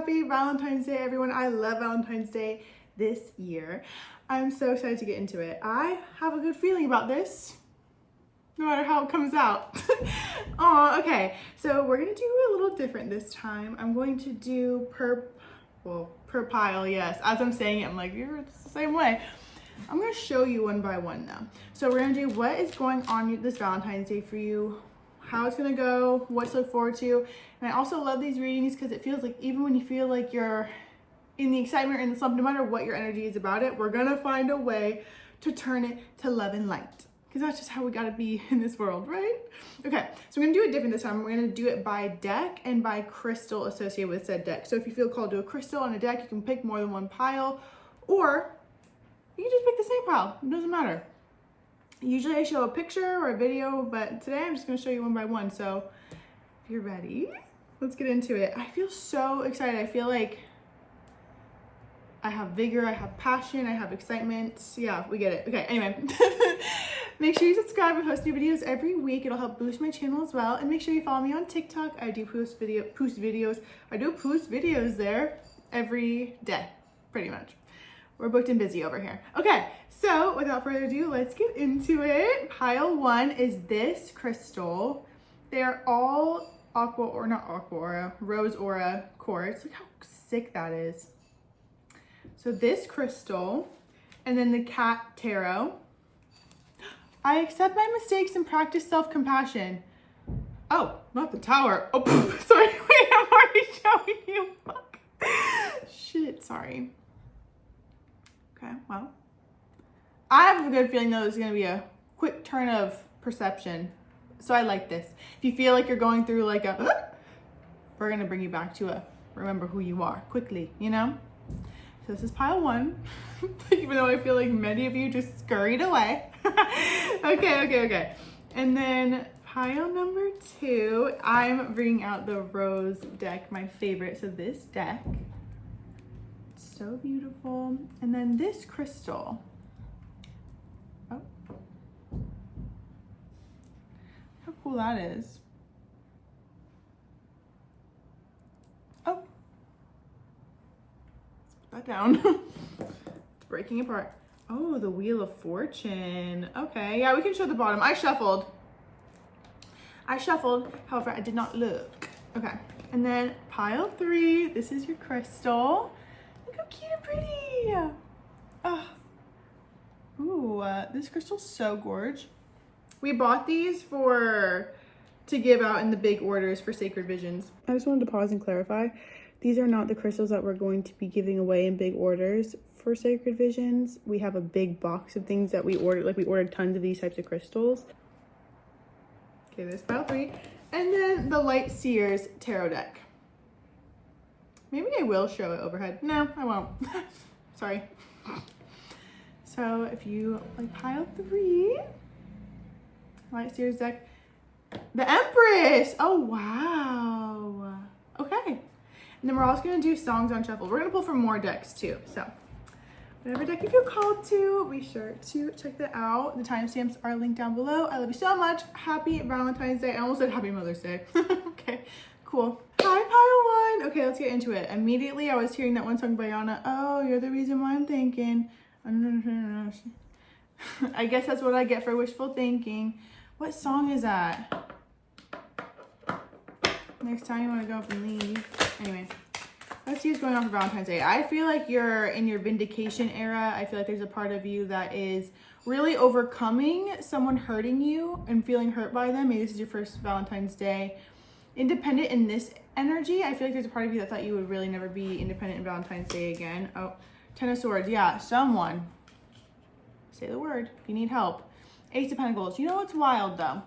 happy Valentine's Day, everyone. I love Valentine's Day this year. I'm so excited to get into it. I have a good feeling about this, no matter how it comes out. Aw, okay. So we're gonna do a little different this time. I'm going to do per pile, yes. As I'm saying it, I'm like, it's the same way. I'm gonna show you one by one though. So we're gonna do what is going on this Valentine's Day for you, how it's gonna go, what to look forward to. And I also love these readings because it feels like even when you feel like you're in the excitement or in the slump, no matter what your energy is about it, we're gonna find a way to turn it to love and light. Because that's just how we gotta be in this world, right? Okay, so we're gonna do it different this time. We're gonna do it by deck and by crystal associated with said deck. So if you feel called to a crystal on a deck, you can pick more than one pile, or you can just pick the same pile, it doesn't matter. Usually I show a picture or a video, but today I'm just gonna show you one by one. So if you're ready, let's get into it. I feel so excited. I feel like I have vigor, I have passion, I have excitement. Yeah, we get it. Okay, anyway. Make sure you subscribe. I post new videos every week. It'll help boost my channel as well. And make sure you follow me on TikTok. I do post videos there every day, pretty much. We're booked and busy over here. Okay, so without further ado, let's get into it. Pile one is this crystal. They're all rose aura quartz. Look how sick that is. So this crystal, and then the cat tarot. I accept my mistakes and practice self-compassion. Oh, not the tower. Oh, sorry, wait, I'm already showing you. Fuck. Shit, sorry. Okay, well, I have a good feeling though there's gonna be a quick turn of perception. So I like this. If you feel like you're going through like we're gonna bring you back to remember who you are quickly, you know? So this is pile one, even though I feel like many of you just scurried away. Okay. And then pile number two, I'm bringing out the rose deck, my favorite. So this deck, so beautiful. And then this crystal. Oh, how cool that is. Oh, let's put that down. It's breaking apart. Oh, the Wheel of Fortune. Okay, yeah, we can show the bottom. I shuffled, however, I did not look. Okay, and then pile three, this is your crystal. Look how cute and pretty. Oh. Ooh, this crystal's so gorge. We bought these to give out in the big orders for Sacred Visions. I just wanted to pause and clarify. These are not the crystals that we're going to be giving away in big orders for Sacred Visions. We have a big box of things that we ordered. Like we ordered tons of these types of crystals. Okay, there's pile three. And then the Light Seers tarot deck. Maybe I will show it overhead. No, I won't. Sorry. So if you like pile three, Light Seers deck, the Empress. Oh, wow. Okay. And then we're also gonna do songs on shuffle. We're gonna pull from more decks too. So whatever deck you feel called to, be sure to check that out. The timestamps are linked down below. I love you so much. Happy Valentine's Day. I almost said Happy Mother's Day. Okay, cool. Hi, pile one. Okay, let's get into it. Immediately, I was hearing that one song by Yana. Oh, you're the reason why I'm thinking. I guess that's what I get for wishful thinking. What song is that? Next time you want to go up and leave. Anyway, let's see what's going on for Valentine's Day. I feel like you're in your vindication era. I feel like there's a part of you that is really overcoming someone hurting you and feeling hurt by them. Maybe this is your first Valentine's Day. Independent in this energy. I feel like there's a part of you that thought you would really never be independent in Valentine's Day again. Oh, Ten of Swords. Yeah, someone. Say the word if you need help. Ace of Pentacles. You know what's wild though?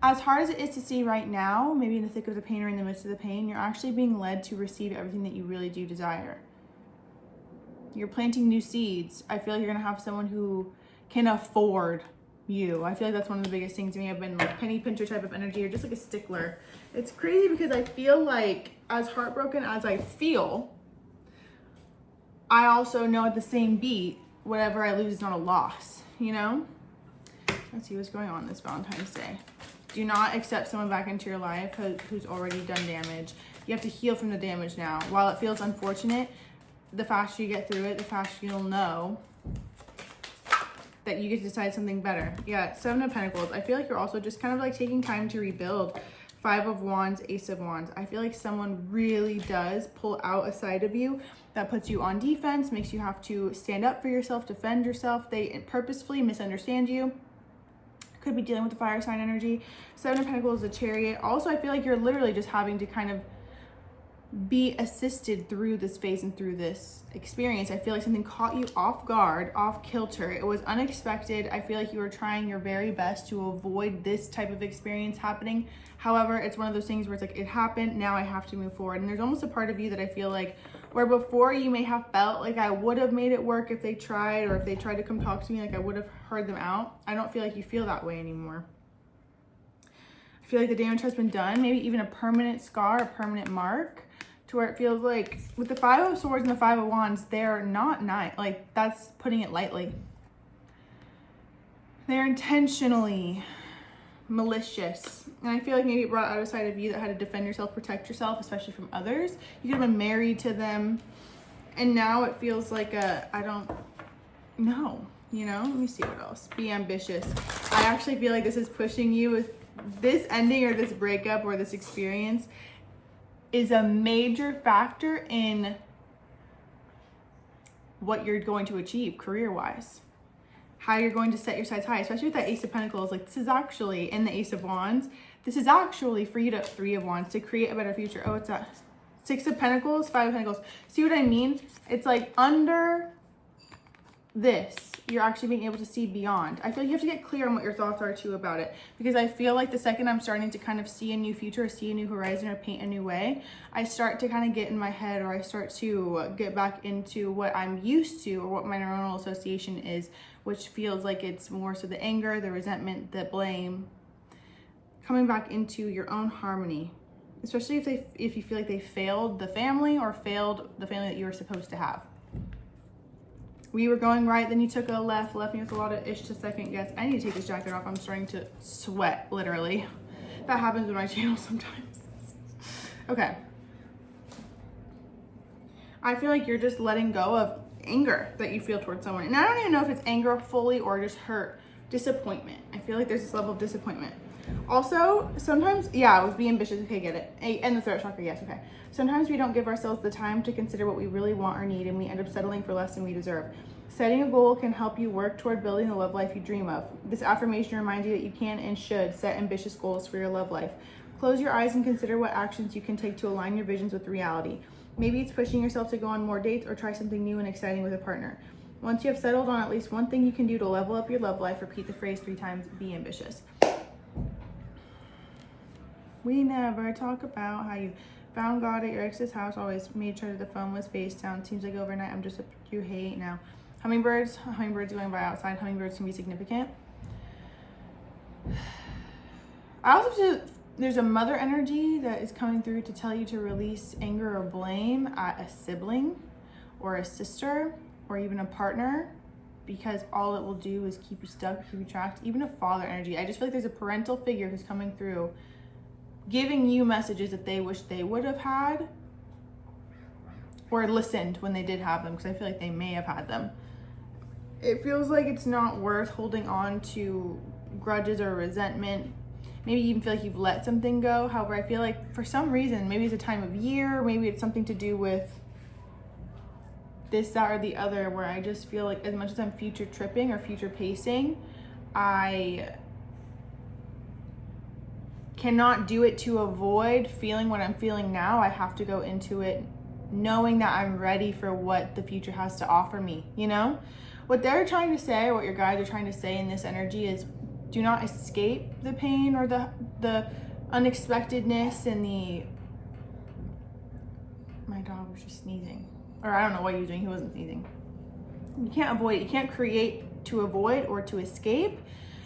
As hard as it is to see right now, maybe in the thick of the pain or in the midst of the pain, you're actually being led to receive everything that you really do desire. You're planting new seeds. I feel like you're gonna have someone who can afford you. I feel like that's one of the biggest things to me. I've been like penny pincher type of energy, or just like a stickler. It's crazy because I feel like as heartbroken as I feel, I also know at the same beat, whatever I lose is not a loss, you know? Let's see what's going on this Valentine's Day. Do not accept someone back into your life who's already done damage. You have to heal from the damage now. While it feels unfortunate, the faster you get through it, the faster you'll know that you get to decide something better. Yeah, 7 of Pentacles. I feel like you're also just kind of like taking time to rebuild. 5 of Wands, Ace of Wands. I feel like someone really does pull out a side of you that puts you on defense, makes you have to stand up for yourself, defend yourself. They purposefully misunderstand you. Could be dealing with the fire sign energy. 7 of Pentacles, the Chariot. Also, I feel like you're literally just having to kind of be assisted through this phase and through this experience. I feel like something caught you off guard, off kilter. It was unexpected. I feel like you were trying your very best to avoid this type of experience happening. However, it's one of those things where it's like, it happened, now I have to move forward. And there's almost a part of you that I feel like, where before you may have felt like I would have made it work if they tried, or if they tried to come talk to me, like I would have heard them out. I don't feel like you feel that way anymore. I feel like the damage has been done, maybe even a permanent scar, a permanent mark, to where it feels like with the 5 of Swords and the 5 of Wands, they're not nice. Like, that's putting it lightly. They're intentionally malicious. And I feel like maybe it brought out a side of you that had to defend yourself, protect yourself, especially from others. You could have been married to them. And now it feels like I don't know, you know? Let me see what else. Be ambitious. I actually feel like this is pushing you with this ending or this breakup or this experience is a major factor in what you're going to achieve career-wise. How you're going to set your sights high, especially with that Ace of Pentacles. Like, this is actually, in the Ace of Wands, this is actually for you to, 3 of Wands, to create a better future. Oh, what's that? 6 of Pentacles, 5 of Pentacles. See what I mean? It's like under this, you're actually being able to see beyond. I feel like you have to get clear on what your thoughts are too about it, because I feel like the second I'm starting to kind of see a new future, or see a new horizon, or paint a new way, I start to kind of get in my head, or I start to get back into what I'm used to, or what my neuronal association is, which feels like it's more so the anger, the resentment, the blame, coming back into your own harmony, especially if you feel like they failed the family, or failed the family that you were supposed to have. We were going right, then you took a left me with a lot of ish to second guess. I need to take this jacket off. I'm starting to sweat, literally. That happens with my channel sometimes. Okay. I feel like you're just letting go of anger that you feel towards someone. And I don't even know if it's anger fully or just hurt, disappointment. I feel like there's this level of disappointment. Also, sometimes, yeah, with be ambitious, okay, get it. And the throat chakra, yes, okay. Sometimes we don't give ourselves the time to consider what we really want or need, and we end up settling for less than we deserve. Setting a goal can help you work toward building the love life you dream of. This affirmation reminds you that you can and should set ambitious goals for your love life. Close your eyes and consider what actions you can take to align your visions with reality. Maybe it's pushing yourself to go on more dates or try something new and exciting with a partner. Once you have settled on at least one thing you can do to level up your love life, repeat the phrase 3 times, be ambitious. We never talk about how you found God at your ex's house, always made sure that the phone was face down. Seems like overnight I'm just a you hate now. Hummingbirds going by outside. Hummingbirds can be significant. I also feel there's a mother energy that is coming through to tell you to release anger or blame at a sibling or a sister or even a partner, because all it will do is keep you stuck, keep you trapped. Even a father energy. I just feel like there's a parental figure who's coming through, giving you messages that they wish they would have had or listened when they did have them, because I feel like they may have had them. It feels like it's not worth holding on to grudges or resentment. Maybe you even feel like you've let something go. However, I feel like for some reason, maybe it's a time of year, maybe it's something to do with this, that, or the other, where I just feel like as much as I'm future tripping or future pacing, I cannot do it to avoid feeling what I'm feeling now. I have to go into it knowing that I'm ready for what the future has to offer me, you know? What they're trying to say, or what your guides are trying to say in this energy is, do not escape the pain or the unexpectedness and the... My dog was just sneezing. Or I don't know what he was doing, he wasn't sneezing. You can't avoid it. You can't create to avoid or to escape.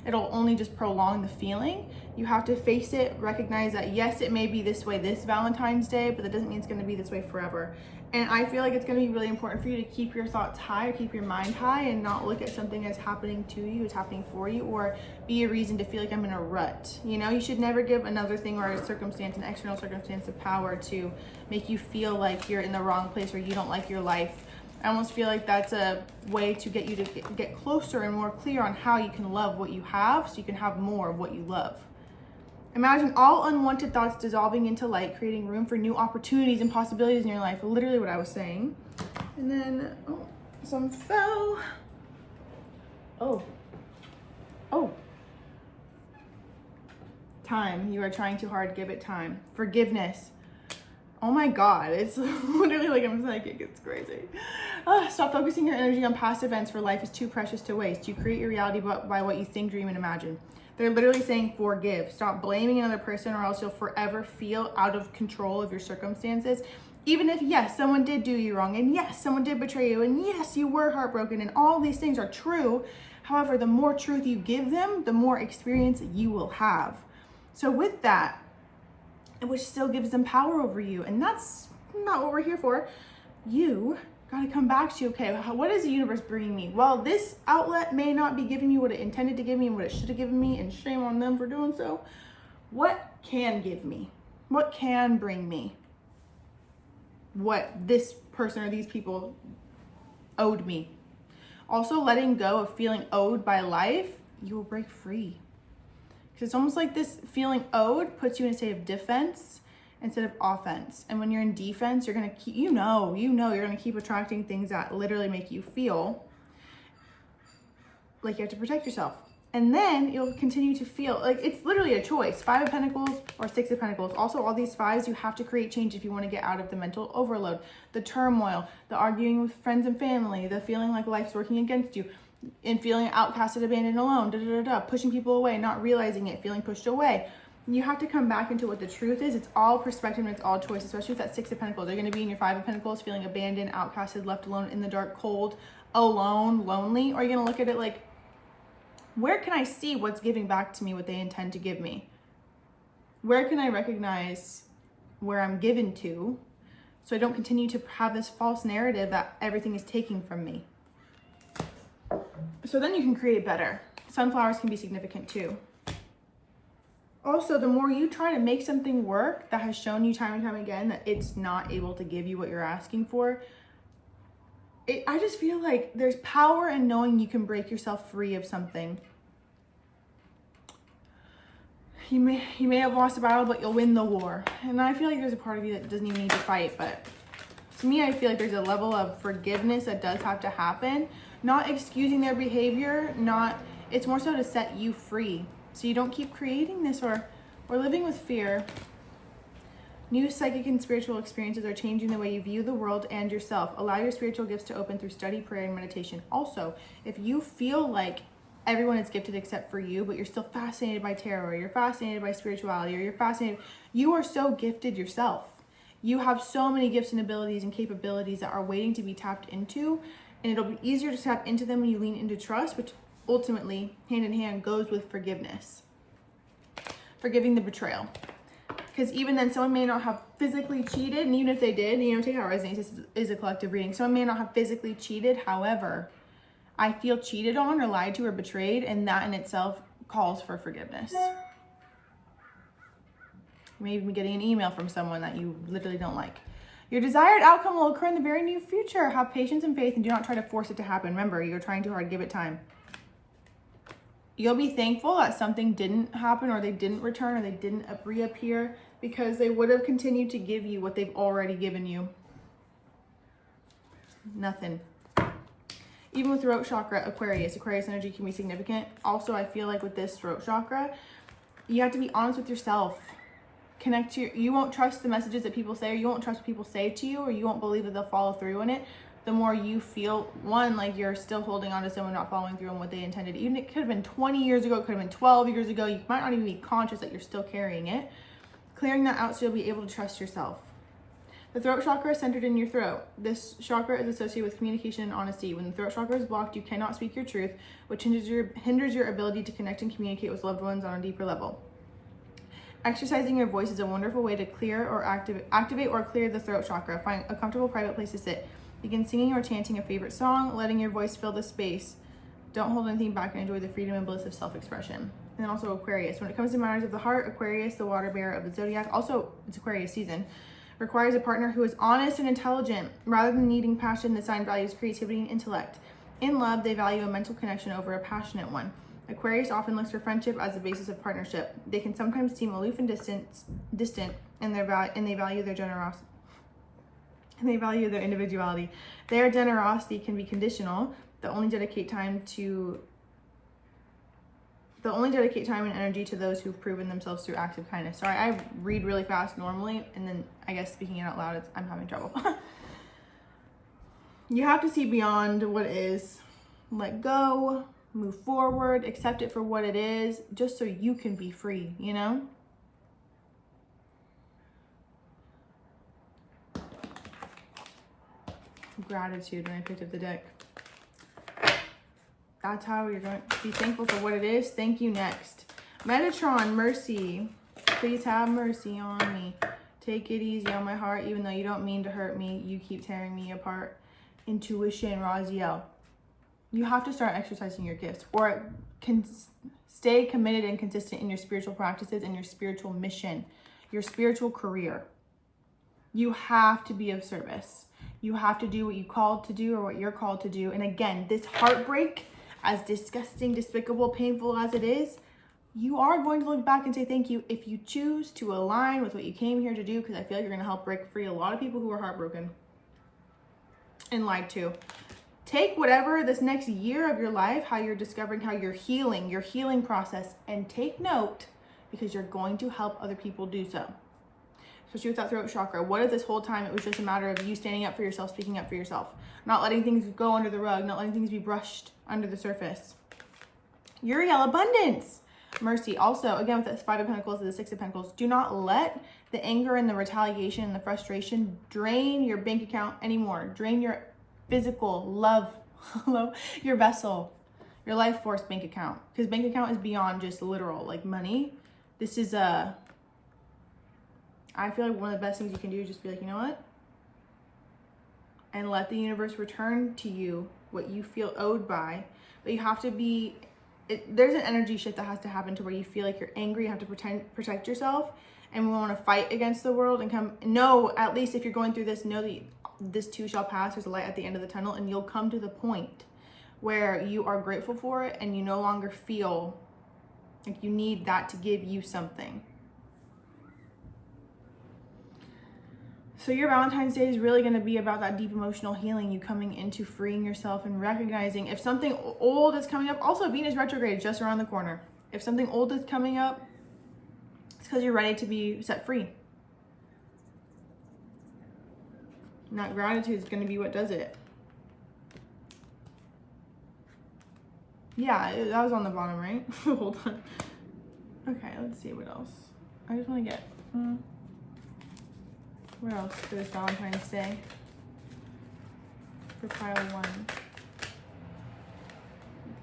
it'll only just prolong the feeling. You have to face it, recognize that yes, it may be this way this Valentine's Day, but that doesn't mean it's going to be this way forever. And I feel like it's going to be really important for you to keep your thoughts high, or keep your mind high, and not look at something as happening to you, as happening for you, or be a reason to feel like I'm in a rut. You know, you should never give another thing or a circumstance, an external circumstance, of power to make you feel like you're in the wrong place or you don't like your life. I almost feel like that's a way to get you to get closer and more clear on how you can love what you have, so you can have more of what you love. Imagine all unwanted thoughts dissolving into light, creating room for new opportunities and possibilities in your life. Literally what I was saying. And then, oh, some fell. Oh. Time. You are trying too hard. Give it time. Forgiveness. Oh my God. It's literally like I'm psychic. It's crazy. Stop focusing your energy on past events, for life is too precious to waste. You create your reality by what you think, dream, and imagine. They're literally saying forgive. Stop blaming another person, or else you'll forever feel out of control of your circumstances. Even if, yes, someone did do you wrong, and yes, someone did betray you, and yes, you were heartbroken, and all these things are true. However, the more truth you give them, the more experience you will have. So with that, which still gives them power over you, and that's not what we're here for, you gotta come back to, okay, what is the universe bringing me? Well, this outlet may not be giving me what it intended to give me and what it should have given me, and shame on them for doing so. What can give me? What can bring me what this person or these people owed me? Also, letting go of feeling owed by life, you will break free. Because it's almost like this feeling owed puts you in a state of defense instead of offense. And when you're in defense, you're gonna keep, you're gonna keep attracting things that literally make you feel like you have to protect yourself. And then you'll continue to feel like it's literally a choice. 5 of Pentacles or 6 of Pentacles. Also, all these 5s, you have to create change if you want to get out of the mental overload, the turmoil, the arguing with friends and family, the feeling like life's working against you, and feeling outcasted, abandoned, alone, pushing people away, not realizing it, feeling pushed away. You have to come back into what the truth is. It's all perspective and it's all choice, especially with that 6 of Pentacles. You're going to be in your 5 of Pentacles feeling abandoned, outcasted, left alone, in the dark, cold, alone, lonely. Or are you going to look at it like, where can I see what's giving back to me what they intend to give me? Where can I recognize where I'm given to, so I don't continue to have this false narrative that everything is taking from me? So then you can create better. Sunflowers can be significant too. Also, the more you try to make something work that has shown you time and time again that it's not able to give you what you're asking for, I just feel like there's power in knowing you can break yourself free of something. You may have lost a battle, but you'll win the war. And I feel like there's a part of you that doesn't even need to fight. But to me, I feel like there's a level of forgiveness that does have to happen. Not excusing their behavior, it's more so to set you free, so you don't keep creating this or living with fear. New psychic and spiritual experiences are changing the way you view the world and yourself. Allow your spiritual gifts to open through study, prayer, and meditation. Also, if you feel like everyone is gifted except for you, but you're still fascinated by tarot, or you're fascinated by spirituality, or you're fascinated, you are so gifted yourself. You have so many gifts and abilities and capabilities that are waiting to be tapped into, and it'll be easier to tap into them when you lean into trust, which ultimately, hand in hand, goes with forgiveness. Forgiving the betrayal. Because even then, someone may not have physically cheated, and even if they did, take how it resonates, this is a collective reading. Someone may not have physically cheated, however, I feel cheated on or lied to or betrayed, and that in itself calls for forgiveness. You may even be getting an email from someone that you literally don't like. Your desired outcome will occur in the very near future. Have patience and faith and do not try to force it to happen. Remember, you're trying too hard, give it time. You'll be thankful that something didn't happen, or they didn't return, or they didn't reappear, because they would have continued to give you what they've already given you. Nothing. Even with throat chakra, Aquarius energy can be significant. Also, I feel like with this throat chakra, you have to be honest with yourself. You won't trust the messages that people say, or you won't trust what people say to you, or you won't believe that they'll follow through on it. The more you feel, one, like you're still holding on to someone not following through on what they intended. Even it could have been 20 years ago, it could have been 12 years ago. You might not even be conscious that you're still carrying it. Clearing that out so you'll be able to trust yourself. The throat chakra is centered in your throat. This chakra is associated with communication and honesty. When the throat chakra is blocked, you cannot speak your truth, which hinders your ability to connect and communicate with loved ones on a deeper level. Exercising your voice is a wonderful way to clear or activate or clear the throat chakra. Find a comfortable private place to sit. Begin singing or chanting a favorite song, letting your voice fill the space. Don't hold anything back and enjoy the freedom and bliss of self-expression. And then also Aquarius. When it comes to matters of the heart, Aquarius, the water bearer of the zodiac, also it's Aquarius season, requires a partner who is honest and intelligent. Rather than needing passion, the sign values creativity and intellect. In love, they value a mental connection over a passionate one. Aquarius often looks for friendship as the basis of partnership. They can sometimes seem aloof and distant, and they value their generosity. And they value their individuality. Their generosity can be conditional. They'll only dedicate time and energy to those who've proven themselves through acts of kindness. Sorry, I read really fast normally, and then I guess speaking it out loud, I'm having trouble. You have to see beyond what is. Let go, move forward, accept it for what it is, just so you can be free, you know? Gratitude when I picked up the deck. That's how you're going to be thankful for what it is. Thank you. Next, Metatron, mercy. Please have mercy on me. Take it easy on my heart, even though you don't mean to hurt me. You keep tearing me apart. Intuition, Raziel. You have to start exercising your gifts, or stay committed and consistent in your spiritual practices and your spiritual mission, your spiritual career. You have to be of service. You have to do what you called to do, or what you're called to do. And again, this heartbreak, as disgusting, despicable, painful as it is, you are going to look back and say thank you if you choose to align with what you came here to do, because I feel like you're going to help break free a lot of people who are heartbroken and lied to. Take whatever this next year of your life, how you're discovering, how you're healing, your healing process, and take note, because you're going to help other people do so. Especially with that throat chakra. What if this whole time it was just a matter of you standing up for yourself, speaking up for yourself, not letting things go under the rug, not letting things be brushed under the surface? Uriel, abundance, mercy. Also, again, with the Five of Pentacles and the Six of Pentacles, do not let the anger and the retaliation and the frustration drain your bank account anymore. Drain your physical love, your vessel, your life force bank account. Because bank account is beyond just literal, like money. This is I feel like one of the best things you can do is just be like, you know what? And let the universe return to you what you feel owed by. But you have to be, there's an energy shift that has to happen to where you feel like you're angry, you have to protect yourself, and we want to fight against the world and know, at least if you're going through this, know that this too shall pass. There's a light at the end of the tunnel, and you'll come to the point where you are grateful for it and you no longer feel like you need that to give you something. So your Valentine's Day is really going to be about that deep emotional healing, you coming into freeing yourself and recognizing if something old is coming up. Also, Venus retrograde just around the corner. If something old is coming up, it's because you're ready to be set free. And that gratitude is going to be what does it. Yeah, that was on the bottom, right? Hold on. Okay, let's see what else. I just want to get... What else for this Valentine's Day? For pile one.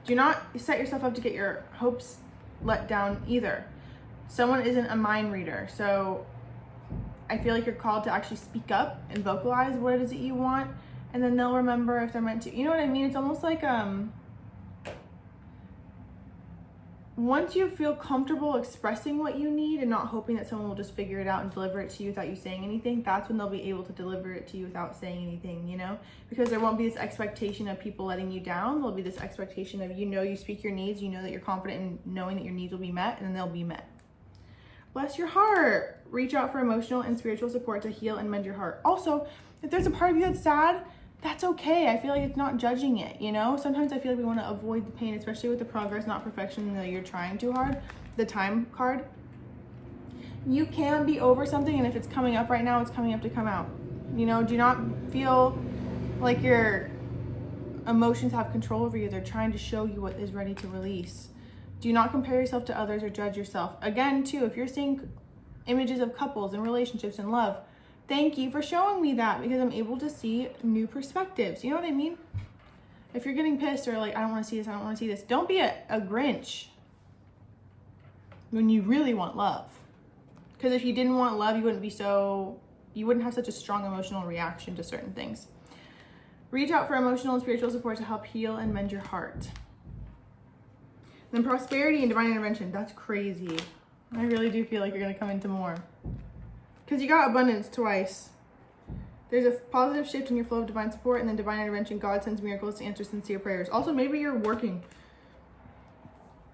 Do not set yourself up to get your hopes let down either. Someone isn't a mind reader, so I feel like you're called to actually speak up and vocalize what it is that you want, and then they'll remember if they're meant to. You know what I mean? It's almost like once you feel comfortable expressing what you need and not hoping that someone will just figure it out and deliver it to you without you saying anything, that's when they'll be able to deliver it to you without saying anything, you know? Because there won't be this expectation of people letting you down. There'll be this expectation of, you speak your needs, you know that you're confident in knowing that your needs will be met, and then they'll be met. Bless your heart. Reach out for emotional and spiritual support to heal and mend your heart. Also, if there's a part of you that's sad, that's okay. I feel like it's not judging it, you know? Sometimes I feel like we want to avoid the pain, especially with the progress, not perfection, that you're trying too hard. The time card. You can be over something, and if it's coming up right now, it's coming up to come out. You know, do not feel like your emotions have control over you. They're trying to show you what is ready to release. Do not compare yourself to others or judge yourself. Again, too, if you're seeing images of couples and relationships and love, Thank you for showing me that, because I'm able to see new perspectives. You know what I mean? If you're getting pissed or like, I don't want to see this, I don't want to see this, don't be a Grinch when you really want love. Because if you didn't want love, you wouldn't have such a strong emotional reaction to certain things. Reach out for emotional and spiritual support to help heal and mend your heart. Then prosperity and divine intervention. That's crazy. I really do feel like you're going to come into more. Because you got abundance twice. There's a positive shift in your flow of divine support, and then divine intervention. God sends miracles to answer sincere prayers. Also, maybe you're working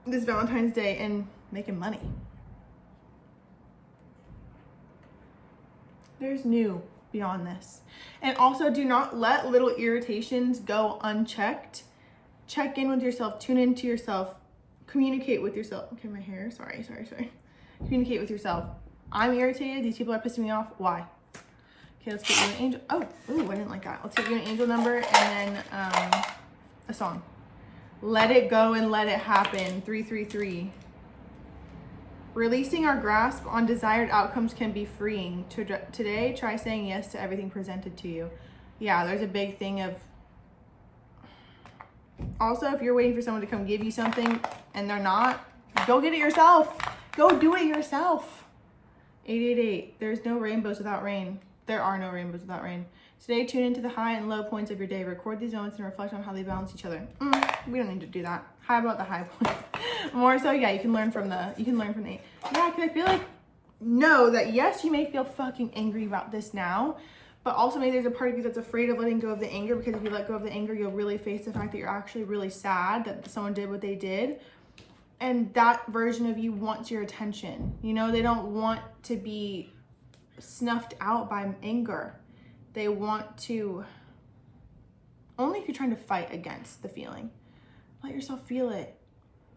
this Valentine's Day and making money. There's new beyond this. And also, do not let little irritations go unchecked. Check in with yourself. Tune into yourself. Communicate with yourself. Okay, my hair. Sorry. Communicate with yourself. I'm irritated. These people are pissing me off. Why? Okay, let's get you an angel. Oh, ooh, I didn't like that. Let's get you an angel number and then a song. Let it go and let it happen. 333. Releasing our grasp on desired outcomes can be freeing. Today, try saying yes to everything presented to you. Yeah, there's a big thing of... Also, if you're waiting for someone to come give you something and they're not, go get it yourself. Go do it yourself. 888. There's no rainbows without rain. There are no rainbows without rain. Today, tune into the high and low points of your day. Record these moments and reflect on how they balance each other. We don't need to do that. How about the high point? More so, yeah, you can learn from the 8. Yeah, because I feel like, know that yes, you may feel fucking angry about this now, but also maybe there's a part of you that's afraid of letting go of the anger, because if you let go of the anger, you'll really face the fact that you're actually really sad that someone did what they did. And that version of you wants your attention. You know, they don't want to be snuffed out by anger. They want to, only if you're trying to fight against the feeling. Let yourself feel it.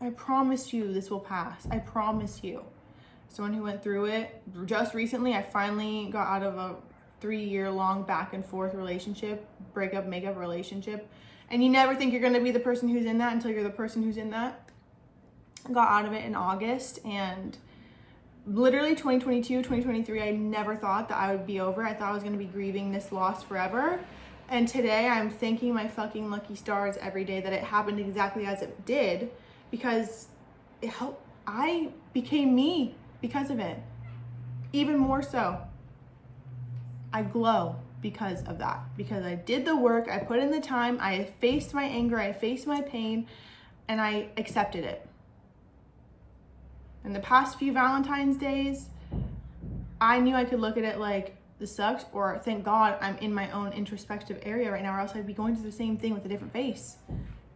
I promise you this will pass. I promise you. Someone who went through it just recently, I finally got out of a 3-year-long back and forth relationship, breakup, makeup relationship. And you never think you're going to be the person who's in that until you're the person who's in that. Got out of it in August, and literally 2022, 2023, I never thought that I would be over. I thought I was going to be grieving this loss forever. And today I'm thanking my fucking lucky stars every day that it happened exactly as it did, because it helped. I became me because of it. Even more so. I glow because of that, because I did the work, I put in the time, I faced my anger, I faced my pain, and I accepted it. In the past few Valentine's days, I knew I could look at it like, this sucks, or thank God I'm in my own introspective area right now, or else I'd be going through the same thing with a different face.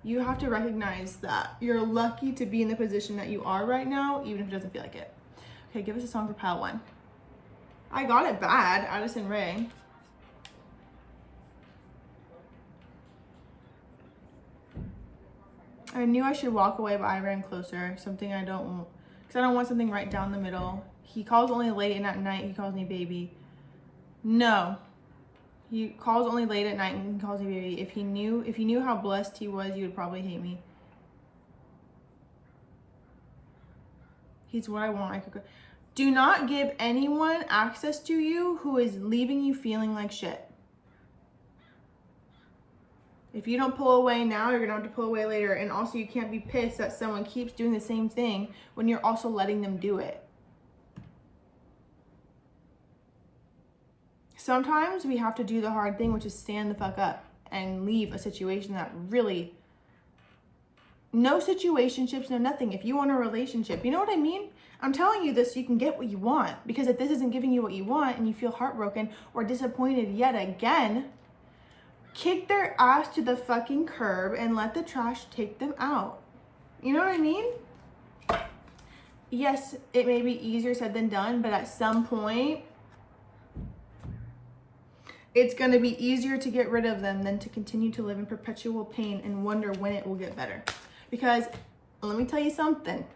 You have to recognize that you're lucky to be in the position that you are right now, even if it doesn't feel like it. Okay, give us a song for pile 1. I got it bad, Addison Rae. I knew I should walk away, but I ran closer. Something I don't, because I don't want something right down the middle. He calls only late and at night he calls me baby. No. He calls only late at night and he calls me baby. If he knew how blessed he was, you would probably hate me. He's what I want. I could go. Do not give anyone access to you who is leaving you feeling like shit. If you don't pull away now, you're gonna have to pull away later. And also, you can't be pissed that someone keeps doing the same thing when you're also letting them do it. Sometimes we have to do the hard thing, which is stand the fuck up and leave a situation that really, no situationships, no nothing. If you want a relationship, you know what I mean? I'm telling you this so you can get what you want, because if this isn't giving you what you want and you feel heartbroken or disappointed yet again, kick their ass to the fucking curb and let the trash take them out. You know what I mean? Yes, it may be easier said than done, but at some point, it's going to be easier to get rid of them than to continue to live in perpetual pain and wonder when it will get better. Because let me tell you something.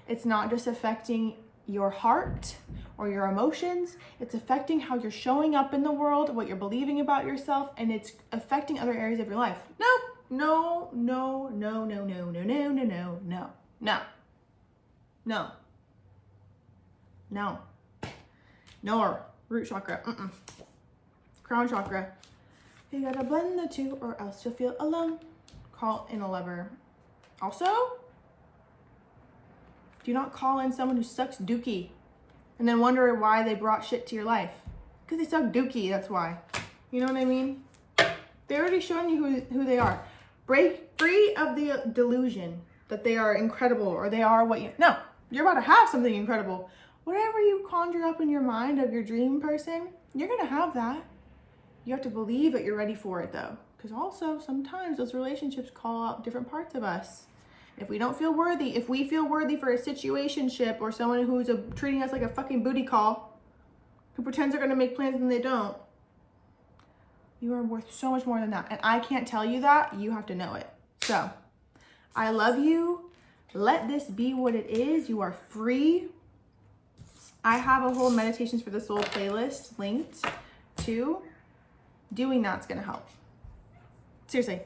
It's not just affecting your heart or your emotions. It's affecting how you're showing up in the world, what you're believing about yourself, and it's affecting other areas of your life. No. Root chakra. Crown chakra. You gotta blend the two or else you'll feel alone. Call in a lover. Also, do not call in someone who sucks dookie and then wonder why they brought shit to your life. Because they suck dookie, that's why. You know what I mean? They're already showing you who they are. Break free of the delusion that they are incredible or they are what you... No, you're about to have something incredible. Whatever you conjure up in your mind of your dream person, you're going to have that. You have to believe that you're ready for it though. Because also sometimes those relationships call out different parts of us. If we don't feel worthy, if we feel worthy for a situationship or someone who's treating us like a fucking booty call, who pretends they're going to make plans and they don't, you are worth so much more than that. And I can't tell you that. You have to know it. So, I love you. Let this be what it is. You are free. I have a whole Meditations for the Soul playlist linked to. Doing that's going to help. Seriously.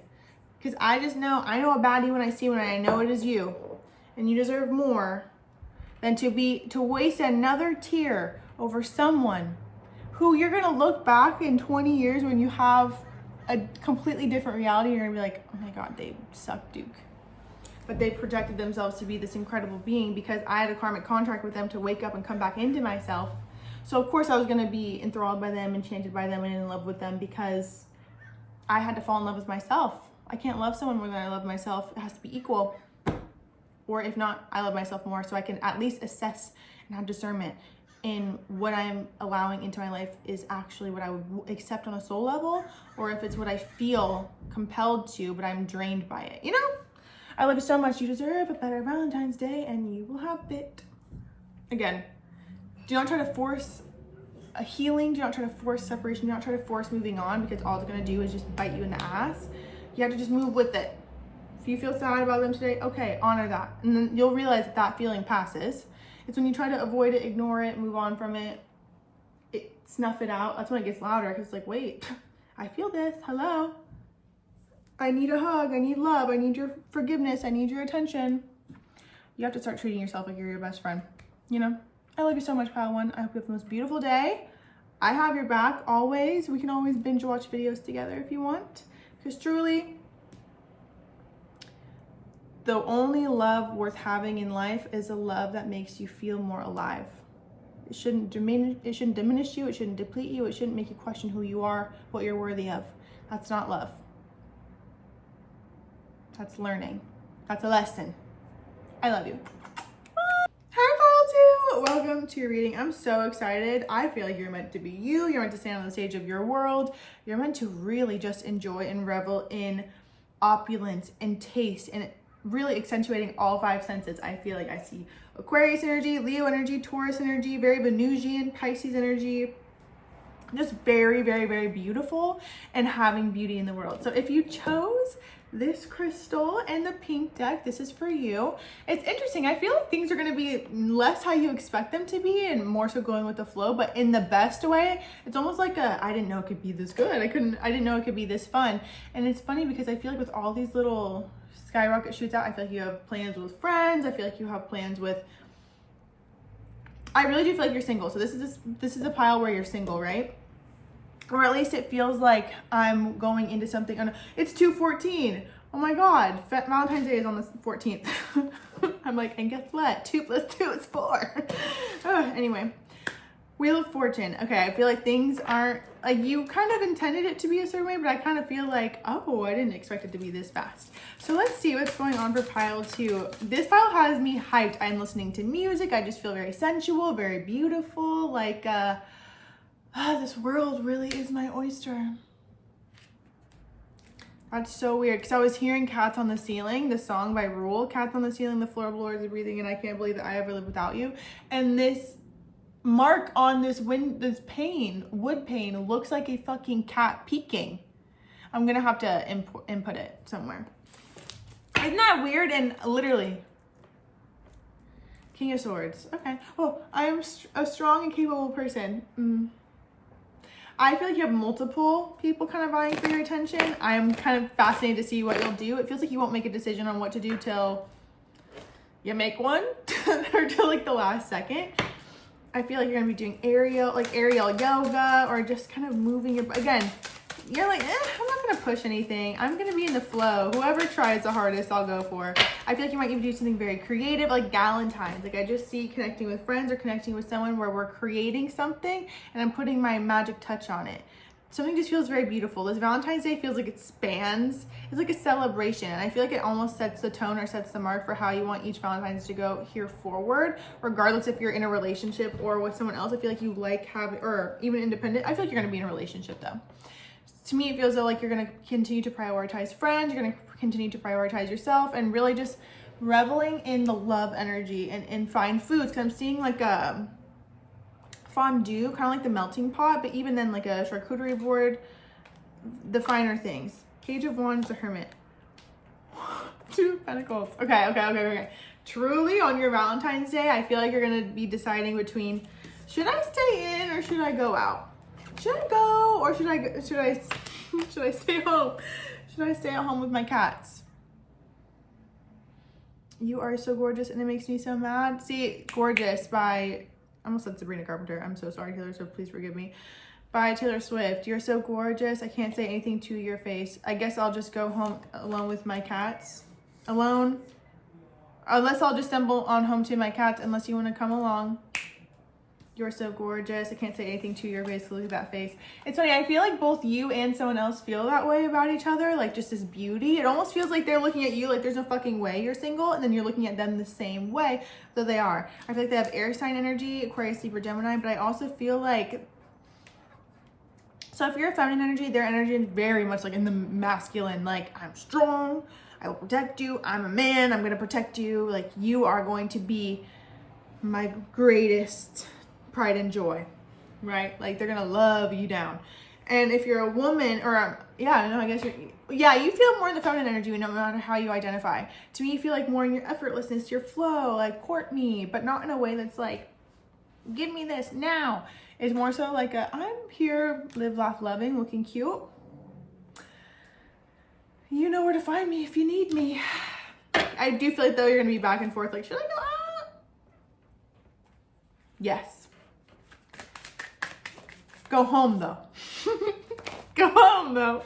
Because I know a baddie when I see one and I know it is you. And you deserve more than to waste another tear over someone who you're going to look back in 20 years when you have a completely different reality. You're going to be like, oh my God, they suck Duke. But they projected themselves to be this incredible being because I had a karmic contract with them to wake up and come back into myself. So of course I was going to be enthralled by them, enchanted by them, and in love with them because I had to fall in love with myself. I can't love someone more than I love myself. It has to be equal. Or if not, I love myself more so I can at least assess and have discernment in what I'm allowing into my life is actually what I would accept on a soul level, or if it's what I feel compelled to, but I'm drained by it. You know? I love you so much. You deserve a better Valentine's Day, and you will have it. Again, do not try to force a healing. Do not try to force separation. Do not try to force moving on because all it's going to do is just bite you in the ass. You have to just move with it. If you feel sad about them today, okay, honor that. And then you'll realize that feeling passes. It's when you try to avoid it, ignore it, move on from it, snuff it out. That's when it gets louder because it's like, wait, I feel this. Hello. I need a hug. I need love. I need your forgiveness. I need your attention. You have to start treating yourself like you're your best friend. You know? I love you so much, Pile One. I hope you have the most beautiful day. I have your back always. We can always binge watch videos together if you want. Because truly, the only love worth having in life is a love that makes you feel more alive. It shouldn't diminish you. It shouldn't deplete you. It shouldn't make you question who you are, what you're worthy of. That's not love. That's learning. That's a lesson. I love you. Hi, Pile 2. Welcome to your reading. I'm so excited. I feel like you're meant to be you. You're meant to stand on the stage of your world. You're meant to really just enjoy and revel in opulence and taste and really accentuating all five senses. I feel like I see Aquarius energy, Leo energy, Taurus energy, very Venusian, Pisces energy. Just very, very, very beautiful and having beauty in the world. So if you chose this crystal and the pink deck, this is for you. It's interesting. I feel like things are going to be less how you expect them to be and more so going with the flow, but in the best way. It's almost like I didn't know it could be this good. I didn't know it could be this fun. And it's funny because I feel like with all these little skyrocket shoots out, I feel like you have plans with friends. I feel like you have plans with, I really do feel like you're single. So this is a pile where you're single, right? Or at least it feels like I'm going into something. It's 2/14. Oh my God. Valentine's Day is on the 14th. I'm like, and guess what? 2 + 2 is 4. Anyway, Wheel of Fortune. Okay, I feel like things aren't, like you kind of intended it to be a certain way, but I kind of feel like, oh, I didn't expect it to be this fast. So let's see what's going on for pile 2. This pile has me hyped. I'm listening to music. I just feel very sensual, very beautiful. Like, this world really is my oyster. That's so weird because I was hearing Cats on the Ceiling, the song by Rule. Cats on the Ceiling, the floorboards are breathing, and I can't believe that I ever lived without you. And this mark on this wood pane looks like a fucking cat peeking. I'm gonna have to input it somewhere. Isn't that weird? And literally, King of Swords. Okay. Oh, I am a strong and capable person. I feel like you have multiple people kind of vying for your attention. I am kind of fascinated to see what you'll do. It feels like you won't make a decision on what to do till you make one or till like the last second. I feel like you're gonna be doing aerial yoga, or just kind of moving your, again, you're like, I'm not gonna push anything. I'm gonna be in the flow. Whoever tries the hardest, I'll go for. I feel like you might even do something very creative, like Valentine's. Like I just see connecting with friends or connecting with someone where we're creating something and I'm putting my magic touch on it. Something just feels very beautiful. This Valentine's Day feels like it spans. It's like a celebration. And I feel like it almost sets the tone or sets the mark for how you want each Valentine's to go here forward, regardless if you're in a relationship or with someone else. I feel like you like having, or even independent. I feel like you're gonna be in a relationship though. To me, it feels like you're gonna continue to prioritize friends, you're gonna continue to prioritize yourself, and really just reveling in the love energy and fine foods. Cause I'm seeing like a fondue, kind of like the melting pot, but even then like a charcuterie board, the finer things. Page of Wands, the Hermit. Two of Pentacles. Okay. Truly on your Valentine's Day, I feel like you're gonna be deciding between, should I stay in or should I go out? Should I go or should I stay home? Should I stay at home with my cats? You are so gorgeous and it makes me so mad. See, Gorgeous by, I almost said Sabrina Carpenter. I'm so sorry, Taylor, so please forgive me. By Taylor Swift. You're so gorgeous. I can't say anything to your face. I guess I'll just go home alone with my cats. Alone. Unless I'll just stumble on home to my cats, unless you want to come along. You're so gorgeous. I can't say anything to your face. Look at that face. It's funny. I feel like both you and someone else feel that way about each other. Like just this beauty. It almost feels like they're looking at you like there's no fucking way you're single. And then you're looking at them the same way though they are. I feel like they have air sign energy, Aquarius, Libra, Gemini. But I also feel like, so if you're a feminine energy, their energy is very much like in the masculine. Like I'm strong. I will protect you. I'm a man. I'm going to protect you. Like you are going to be my greatest pride and joy, right? Like they're gonna love you down. And if you're a woman, or you feel more in the feminine energy no matter how you identify. To me, you feel like more in your effortlessness, your flow, like court me, but not in a way that's like, give me this now. It's more so like I'm here, live, laugh, loving, looking cute. You know where to find me if you need me. I do feel like though you're gonna be back and forth, like, should I go out? Yes. Go home though. Go home though.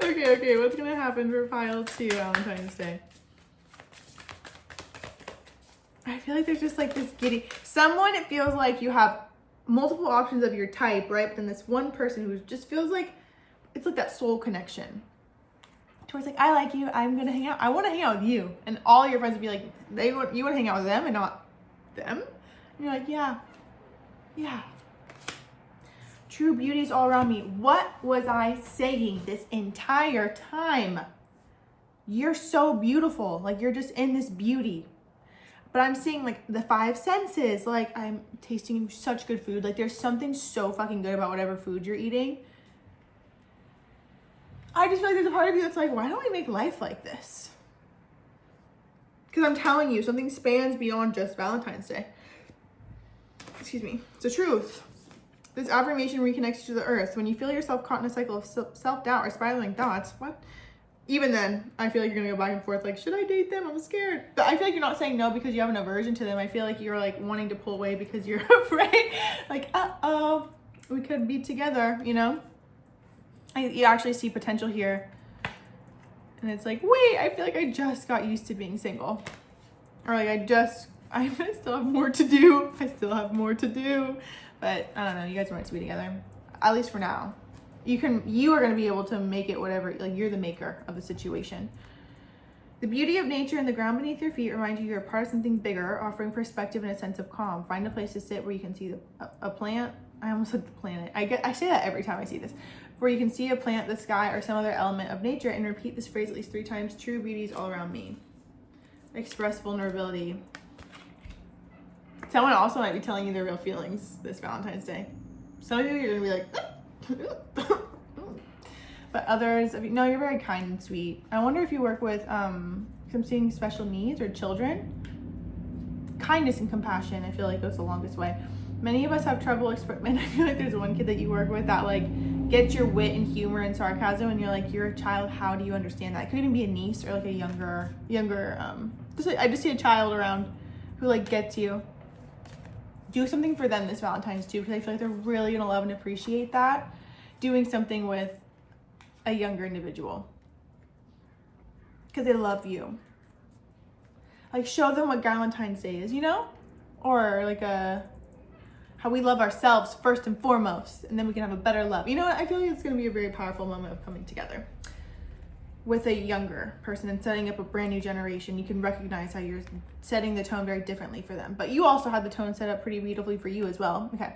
Okay, what's gonna happen for pile 2 Valentine's Day? I feel like there's just like this giddy, someone, it feels like you have multiple options of your type, right? But then this one person who just feels like, it's like that soul connection. Towards like, I like you, I'm gonna hang out. I wanna hang out with you. And all your friends would be like, you wanna hang out with them and not them? And you're like, yeah. True beauties all around me. What was I saying this entire time? You're so beautiful. Like you're just in this beauty. But I'm seeing like the 5 senses. Like I'm tasting such good food. Like there's something so fucking good about whatever food you're eating. I just feel like there's a part of you that's like, why don't we make life like this? Because I'm telling you, something spans beyond just Valentine's Day. Excuse me. It's the truth. This affirmation reconnects you to the earth. When you feel yourself caught in a cycle of self-doubt or spiraling thoughts, what? Even then, I feel like you're gonna go back and forth, like, should I date them? I'm scared. But I feel like you're not saying no because you have an aversion to them. I feel like you're like wanting to pull away because you're afraid. Like, uh-oh, we could be together, you know? You actually see potential here. And it's like, wait, I feel like I just got used to being single. Or like I still have more to do. But I don't know, you guys are meant to be together. At least for now. You are gonna be able to make it whatever, like you're the maker of the situation. The beauty of nature and the ground beneath your feet remind you you're a part of something bigger, offering perspective and a sense of calm. Find a place to sit where you can see a plant. I almost said the planet. I say that every time I see this. Where you can see a plant, the sky, or some other element of nature, and repeat this phrase at least 3 times. True beauty is all around me. Express vulnerability. Someone also might be telling you their real feelings this Valentine's Day. Some of you are gonna be like, but others, no, you're very kind and sweet. I wonder if you work with, I'm seeing special needs or children. Kindness and compassion, I feel like goes the longest way. Many of us have trouble expressing. I feel like there's one kid that you work with that like gets your wit and humor and sarcasm, and you're like, you're a child. How do you understand that? It could even be a niece or like a younger. I just see a child around who like gets you. do something for them this Valentine's too, because I feel like they're really gonna love and appreciate that. Doing something with a younger individual. Because they love you. Like, show them what Valentine's Day is, you know? Or like how we love ourselves first and foremost, and then we can have a better love. You know what? I feel like it's gonna be a very powerful moment of coming together with a younger person and setting up a brand new generation. You can recognize how you're setting the tone very differently for them. But you also had the tone set up pretty beautifully for you as well. Okay.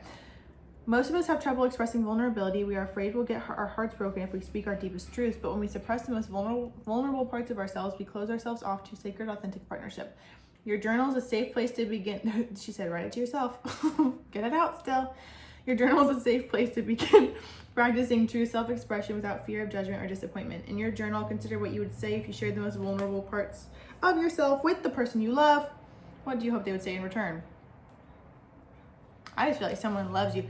Most of us have trouble expressing vulnerability. We are afraid we'll get our hearts broken if we speak our deepest truths. But when we suppress the most vulnerable parts of ourselves, we close ourselves off to sacred, authentic partnership. Your journal is a safe place to begin. She said, write it to yourself. Get it out still. Your journal is a safe place to begin practicing true self-expression without fear of judgment or disappointment. In your journal, consider what you would say if you shared the most vulnerable parts of yourself with the person you love. What do you hope they would say in return? I just feel like someone loves you.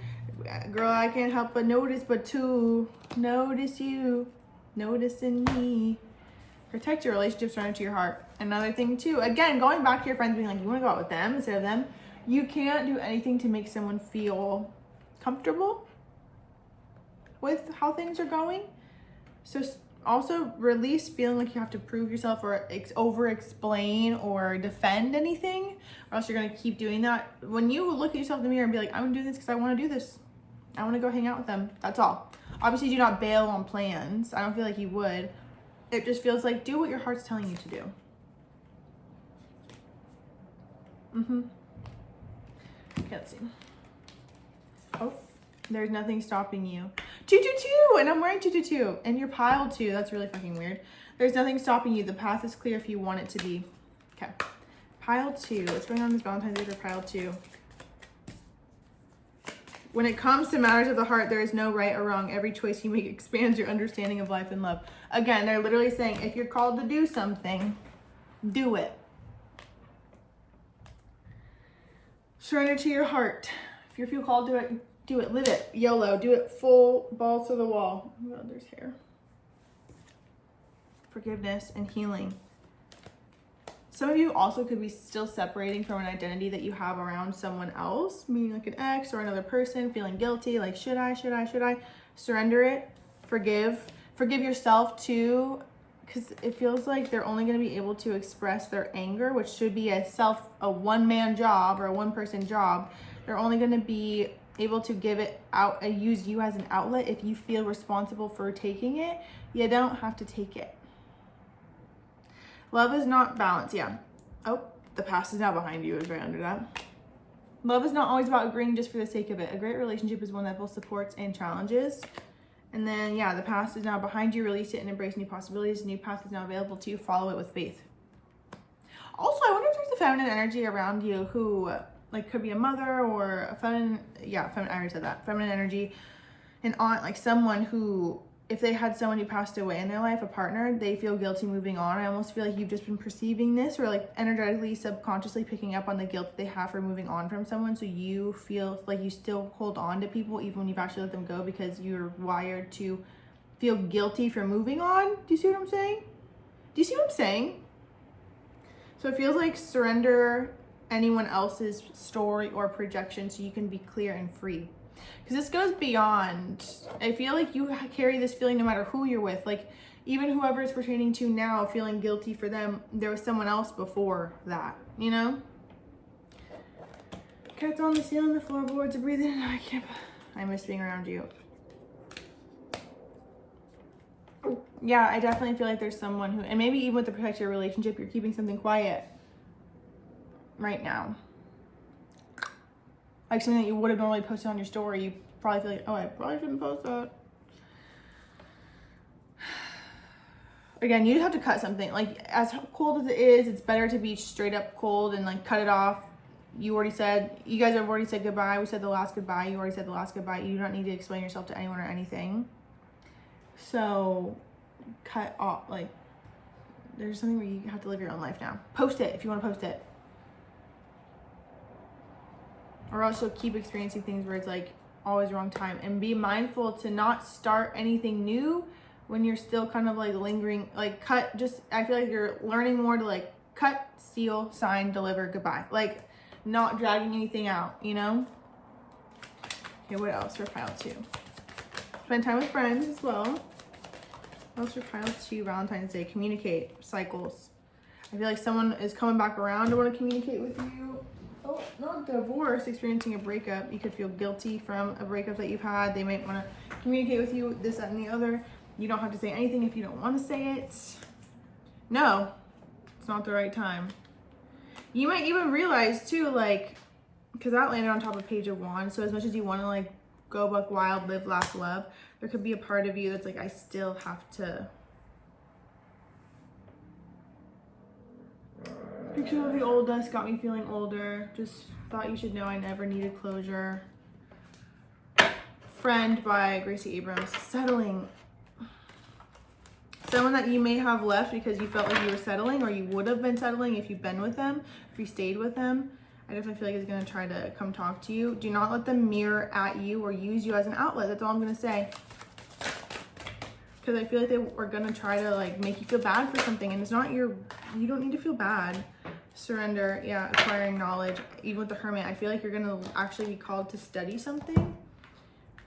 Girl, I can't help but notice, but to notice you, noticing me. Protect your relationships, surrender to your heart. Another thing too, again, going back to your friends being like, you want to go out with them instead of them. You can't do anything to make someone feel comfortable with how things are going. So also release feeling like you have to prove yourself or over explain or defend anything, or else you're going to keep doing that. When you look at yourself in the mirror and be like, I'm going to do this because I want to do this. I want to go hang out with them. That's all. Obviously, do not bail on plans. I don't feel like you would. It just feels like do what your heart's telling you to do. Okay, let's see. Oh, there's nothing stopping you. 222, and I'm wearing 222, and you're piled too. That's really fucking weird. There's nothing stopping you. The path is clear if you want it to be. Okay, pile 2. What's going on this Valentine's Day for pile 2? When it comes to matters of the heart, there is no right or wrong. Every choice you make expands your understanding of life and love. Again, they're literally saying, if you're called to do something, do it. Surrender to your heart. If you feel called to it, do it. Live it. YOLO. Do it full balls to the wall. Oh God, there's hair. Forgiveness and healing. Some of you also could be still separating from an identity that you have around someone else, meaning like an ex or another person, feeling guilty, like should I? Surrender it, forgive yourself too, because it feels like they're only going to be able to express their anger, which should be a one-man job or a one-person job. They're only going to be able to give it out and use you as an outlet if you feel responsible for taking it. You don't have to take it. Love is not balance. Yeah. Oh, the past is now behind you is right under that. Love is not always about agreeing just for the sake of it. A great relationship is one that both supports and challenges. And then, yeah, the past is now behind you. Release it and embrace new possibilities. A new path is now available to you. Follow it with faith. Also, I wonder if there's a feminine energy around you who, like, could be a mother or a feminine. Yeah, feminine. I already said that. Feminine energy. An aunt, like someone who, if they had someone who passed away in their life, a partner, they feel guilty moving on. I almost feel like you've just been perceiving this or like energetically, subconsciously picking up on the guilt that they have for moving on from someone. So you feel like you still hold on to people even when you've actually let them go because you're wired to feel guilty for moving on. Do you see what I'm saying? Do you see what I'm saying? So it feels like surrender anyone else's story or projection so you can be clear and free. Because this goes beyond, I feel like you carry this feeling no matter who you're with. Like, even whoever it's pertaining to now, feeling guilty for them, there was someone else before that, you know? Cats on the ceiling, the floorboards are breathing. I miss being around you. Yeah, I definitely feel like there's someone who, and maybe even with the protect your relationship, you're keeping something quiet right now. Like something that you would have normally posted on your story, you probably feel like, oh, I probably shouldn't post that. Again, you have to cut something. Like, as cold as it is, it's better to be straight up cold and like cut it off. You guys have already said goodbye. We said the last goodbye. You already said the last goodbye. You don't need to explain yourself to anyone or anything. So, cut off. Like, there's something where you have to live your own life now. Post it if you want to post it. Or also keep experiencing things where it's like always wrong time, and be mindful to not start anything new when you're still kind of like lingering, like I feel like you're learning more to like cut, seal, sign, deliver, goodbye. Like not dragging anything out, you know? Okay, what else for pile 2? Spend time with friends as well. What else for pile 2? Valentine's Day. Communicate. Cycles. I feel like someone is coming back around to want to communicate with you. Oh, not divorce, experiencing a breakup. You could feel guilty from a breakup that you've had. They might want to communicate with you, this, that, and the other. You don't have to say anything if you don't want to say it. No, it's not the right time. You might even realize too, like, because that landed on top of Page of Wands, so as much as you want to like go buck wild, live, laugh, love, there could be a part of you that's like, I still have to. Picture of the old us got me feeling older. Just thought you should know I never needed closure. Friend by Gracie Abrams. Settling. Someone that you may have left because you felt like you were settling, or you would have been settling if you've been with them, if you stayed with them. I definitely feel like is going to try to come talk to you. Do not let them mirror at you or use you as an outlet. That's all I'm going to say. Because I feel like they are going to try to like make you feel bad for something, and it's not you don't need to feel bad. Surrender. Yeah, acquiring knowledge. Even with the Hermit, I feel like you're going to actually be called to study something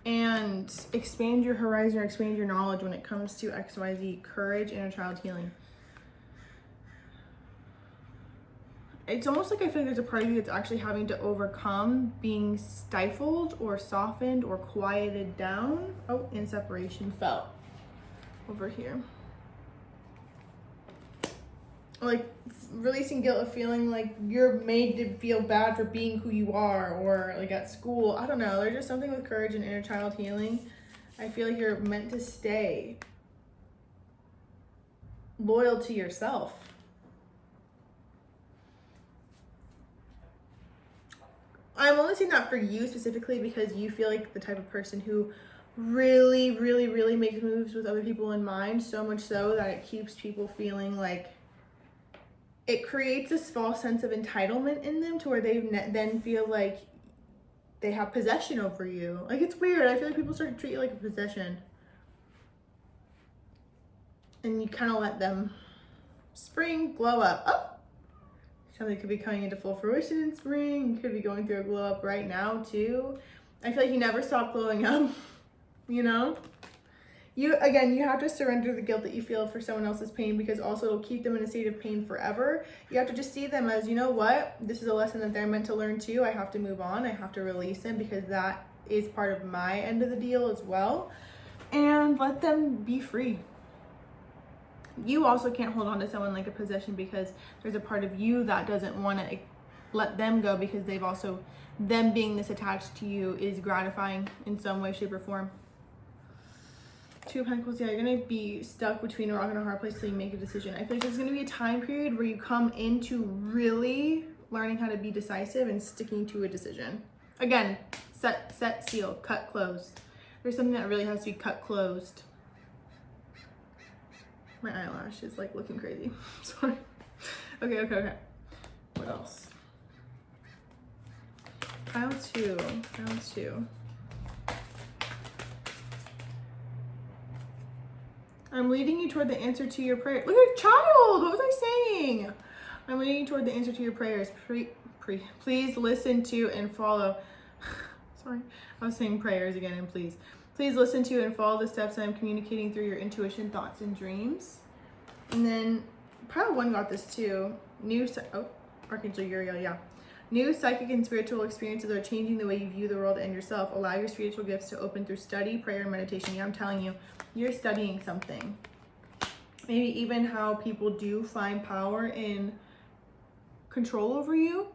and expand your horizon or expand your knowledge when it comes to XYZ. Courage, inner child healing. It's almost like I feel like there's a part of you that's actually having to overcome being stifled or softened or quieted down. Oh, in separation felt over here. Like releasing guilt of feeling like you're made to feel bad for being who you are, or like at school. I don't know. There's just something with courage and inner child healing. I feel like you're meant to stay loyal to yourself. I'm only saying that for you specifically because you feel like the type of person who really, really, really makes moves with other people in mind, so much so that it keeps people feeling like it creates this false sense of entitlement in them to where they then feel like they have possession over you. Like, it's weird. I feel like people start to treat you like a possession. And you kind of let them spring, glow up. Oh! Something could be coming into full fruition in spring. You could be going through a glow up right now too. I feel like you never stop glowing up, you know? You have to surrender the guilt that you feel for someone else's pain, because also it'll keep them in a state of pain forever. You have to just see them as, you know what? This is a lesson that they're meant to learn too. I have to move on. I have to release them because that is part of my end of the deal as well. And let them be free. You also can't hold on to someone like a possession, because there's a part of you that doesn't want to let them go, because they've also, them being this attached to you is gratifying in some way, shape, or form. Two of Pentacles, yeah, you're going to be stuck between a rock and a hard place till you make a decision. I feel like there's going to be a time period where you come into really learning how to be decisive and sticking to a decision. Again, set, seal, cut, closed. There's something that really has to be cut, closed. My eyelash is like looking crazy. Sorry. Okay. What else? Pile two. I'm leading you toward the answer to your prayer. Look at child. What was I saying? I'm leading you toward the answer to your prayers. Please listen to and follow. Sorry, I was saying prayers again, and please listen to and follow the steps I'm communicating through your intuition, thoughts, and dreams. And then pile one got this too. Archangel Uriel, yeah. New psychic and spiritual experiences are changing the way you view the world and yourself. Allow your spiritual gifts to open through study, prayer, and meditation. Yeah, I'm telling you, you're studying something. Maybe even how people do find power in control over you.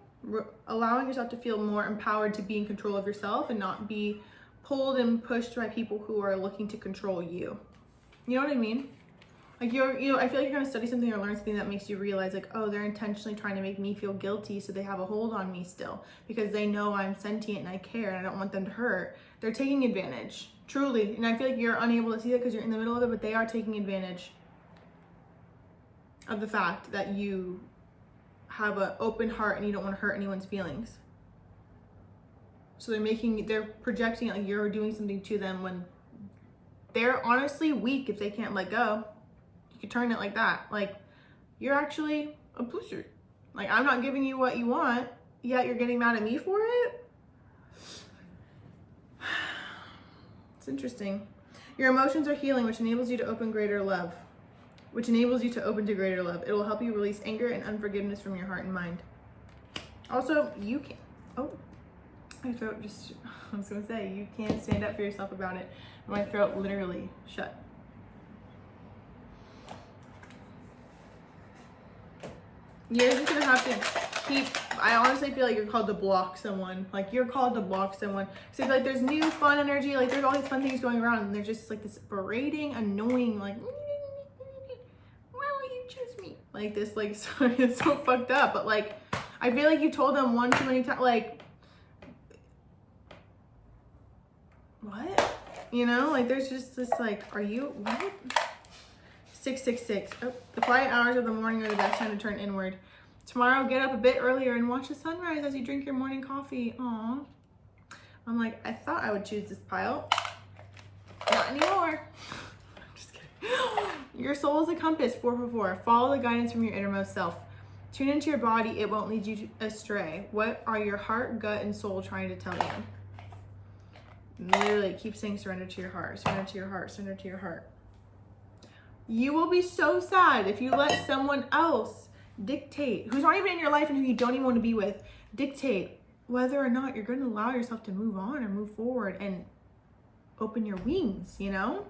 Allowing yourself to feel more empowered to be in control of yourself and not be pulled and pushed by people who are looking to control you. You know what I mean? Like I feel like you're gonna study something or learn something that makes you realize like, oh, they're intentionally trying to make me feel guilty so they have a hold on me still, because they know I'm sentient and I care and I don't want them to hurt. They're taking advantage, truly. And I feel like you're unable to see that because you're in the middle of it, but they are taking advantage of the fact that you have an open heart and you don't want to hurt anyone's feelings. So they're projecting like you're doing something to them when they're honestly weak if they can't let go. You could turn it like that. Like, you're actually a pusher. Like, I'm not giving you what you want. yet you're getting mad at me for it? It's interesting. Your emotions are healing, which enables you to open greater love. Which enables you to open to greater love. It will help you release anger and unforgiveness from your heart and mind. Also, you can, oh, my throat just, I was gonna say, you can stand up for yourself about it. My throat literally shut. You're just gonna have to keep, I honestly feel like you're called to block someone. Like, you're called to block someone. So like there's new fun energy, like there's all these fun things going around, and there's just like this berating, annoying, like, why won't you choose me? Like this, like, sorry, it's so fucked up, but like, I feel like you told them one too many times, like, what? You know, like there's just this like, are you, what? 666. Oh, the quiet hours of the morning are the best time to turn inward. Tomorrow, get up a bit earlier and watch the sunrise as you drink your morning coffee. Aw. I'm like, I thought I would choose this pile. Not anymore. I'm just kidding. Your soul is a compass, 444. Follow the guidance from your innermost self. Tune into your body. It won't lead you astray. What are your heart, gut, and soul trying to tell you? Literally, keep saying surrender to your heart. Surrender to your heart. Surrender to your heart. You will be so sad if you let someone else dictate, who's not even in your life and who you don't even want to be with, dictate whether or not you're going to allow yourself to move on or move forward and open your wings, you know?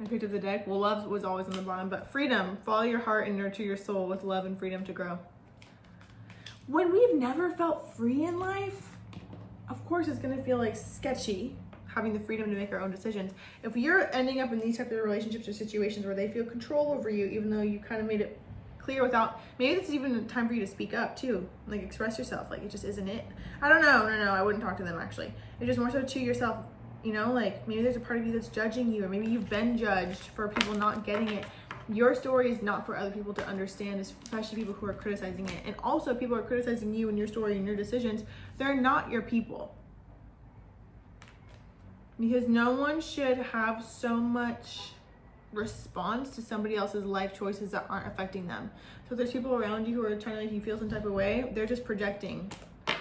I picked up the deck. Well, love was always on the bottom, but freedom. Follow your heart and nurture your soul with love and freedom to grow. When we've never felt free in life, of course it's going to feel like sketchy having the freedom to make our own decisions. If you're ending up in these types of relationships or situations where they feel control over you, even though you kind of made it clear without, maybe this is even a time for you to speak up too, like express yourself, like it just isn't it. I don't know, no, I wouldn't talk to them actually. It's just more so to yourself, you know, like maybe there's a part of you that's judging you, or maybe you've been judged for people not getting it. Your story is not for other people to understand, especially people who are criticizing it. And also people are criticizing you and your story and your decisions. They're not your people. Because no one should have so much response to somebody else's life choices that aren't affecting them. So if there's people around you who are trying to make you feel some type of way, they're just projecting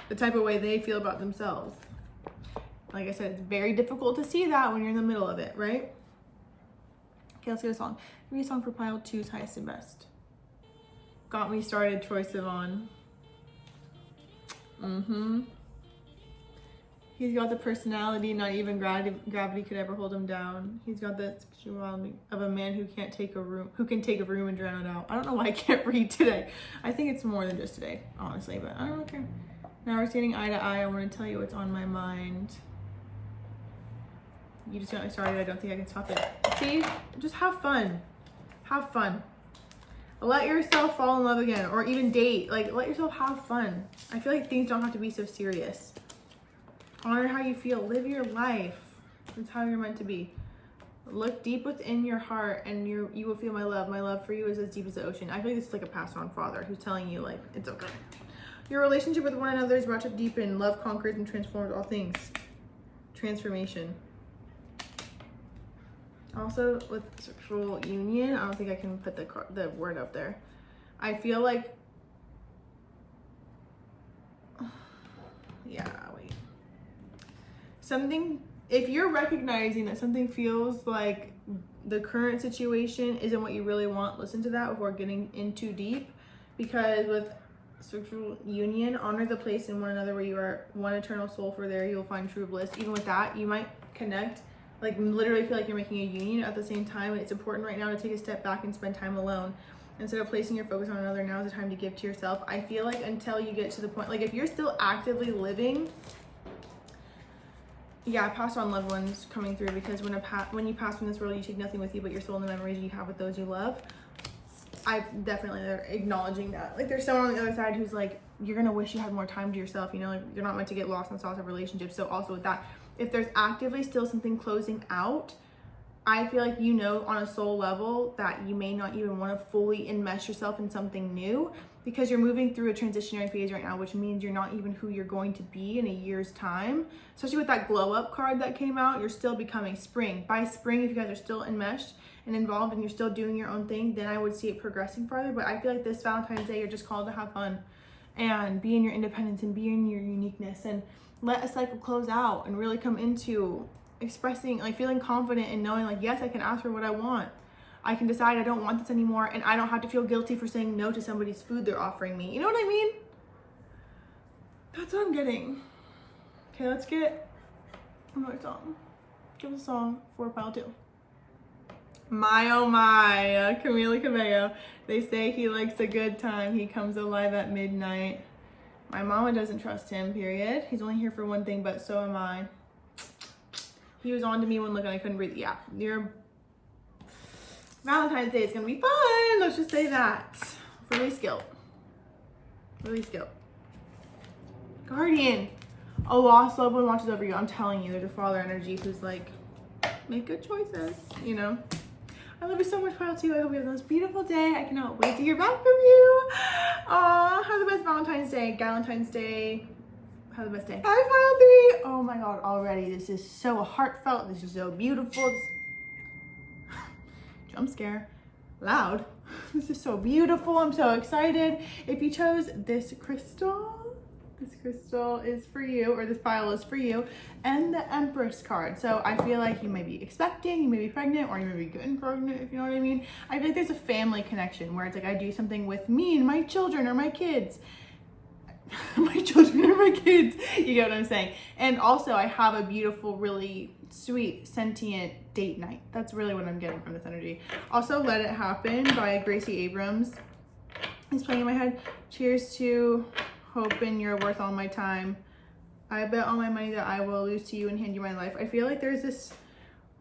the type of way they feel about themselves. Like I said, it's very difficult to see that when you're in the middle of it, right? Okay, let's get a song. Give me a song for pile 2's highest and best. Got Me Started, Troye Sivan. He's got the personality, not even gravity could ever hold him down. He's got the sexuality of a man who can take a room and drown it out. I don't know why I can't read today. I think it's more than just today, honestly, but I don't care. Now we're standing eye to eye. I want to tell you what's on my mind. You just got me started. I don't think I can stop it. See, just have fun. Have fun. Let yourself fall in love again, or even date. Like, let yourself have fun. I feel like things don't have to be so serious. Honor how you feel. Live your life. That's how you're meant to be. Look deep within your heart and you will feel my love. My love for you is as deep as the ocean. I feel like this is like a passed on father who's telling you like, it's okay. Your relationship with one another is about to deepen. Love conquers and transforms all things. Transformation. Also with sexual union, I don't think I can put the word up there. I feel like, yeah, wait. Something, if you're recognizing that something feels like the current situation isn't what you really want, listen to that before getting in too deep. Because with sexual union, honor the place in one another where you are one eternal soul, for there you'll find true bliss. Even with that, you might connect, like literally feel like you're making a union at the same time. And it's important right now to take a step back and spend time alone. Instead of placing your focus on another, now is the time to give to yourself. I feel like until you get to the point, like if you're still actively living, yeah, I passed on loved ones coming through, because when you pass from this world, you take nothing with you but your soul and the memories you have with those you love. I definitely are acknowledging that. Like there's someone on the other side who's like, you're gonna wish you had more time to yourself, you know, like you're not meant to get lost in the sauce of relationships. So also with that, if there's actively still something closing out, I feel like, you know, on a soul level that you may not even want to fully enmesh yourself in something new, because you're moving through a transitionary phase right now, which means you're not even who you're going to be in a year's time. Especially with that glow up card that came out, you're still becoming spring. By spring, if you guys are still enmeshed and involved and you're still doing your own thing, then I would see it progressing farther. But I feel like this Valentine's Day, you're just called to have fun and be in your independence and be in your uniqueness and let a cycle close out and really come into expressing, like feeling confident and knowing like, yes, I can ask for what I want. I can decide I don't want this anymore, and I don't have to feel guilty for saying no to somebody's food they're offering me. You know what I mean? That's what I'm getting. Okay, let's get another song. Give us a song for pile 2. My oh my, Camila Cabello. They say he likes a good time. He comes alive at midnight. My mama doesn't trust him, period. He's only here for one thing, but so am I. He was on to me one look and I couldn't breathe. Yeah, your Valentine's Day is gonna be fun. Let's just say that. Really skilled. Really skilled. Guardian. A lost loved one watches over you. I'm telling you, there's a father energy who's like, make good choices, you know? I love you so much, pile 2. I hope you have the most beautiful day. I cannot wait to hear back from you. Aw, have the best Valentine's Day. Valentine's Day. Have the best day. Hi, pile 3. Oh my God, already. This is so heartfelt. This is so beautiful. Jump scare. Loud. This is so beautiful. I'm so excited. If you chose this crystal is for you, or this pile is for you, and the Empress card. So I feel like you may be expecting, you may be pregnant, or you may be getting pregnant, if you know what I mean. I feel like there's a family connection where it's like I do something with me and my children or my kids. My children or my kids. You get what I'm saying? And also I have a beautiful, really sweet, sentient date night. That's really what I'm getting from this energy. Also, Let It Happen by Gracie Abrams is playing in my head. Cheers to hoping you're worth all my time. I bet all my money that I will lose to you and hand you my life. I feel like there's this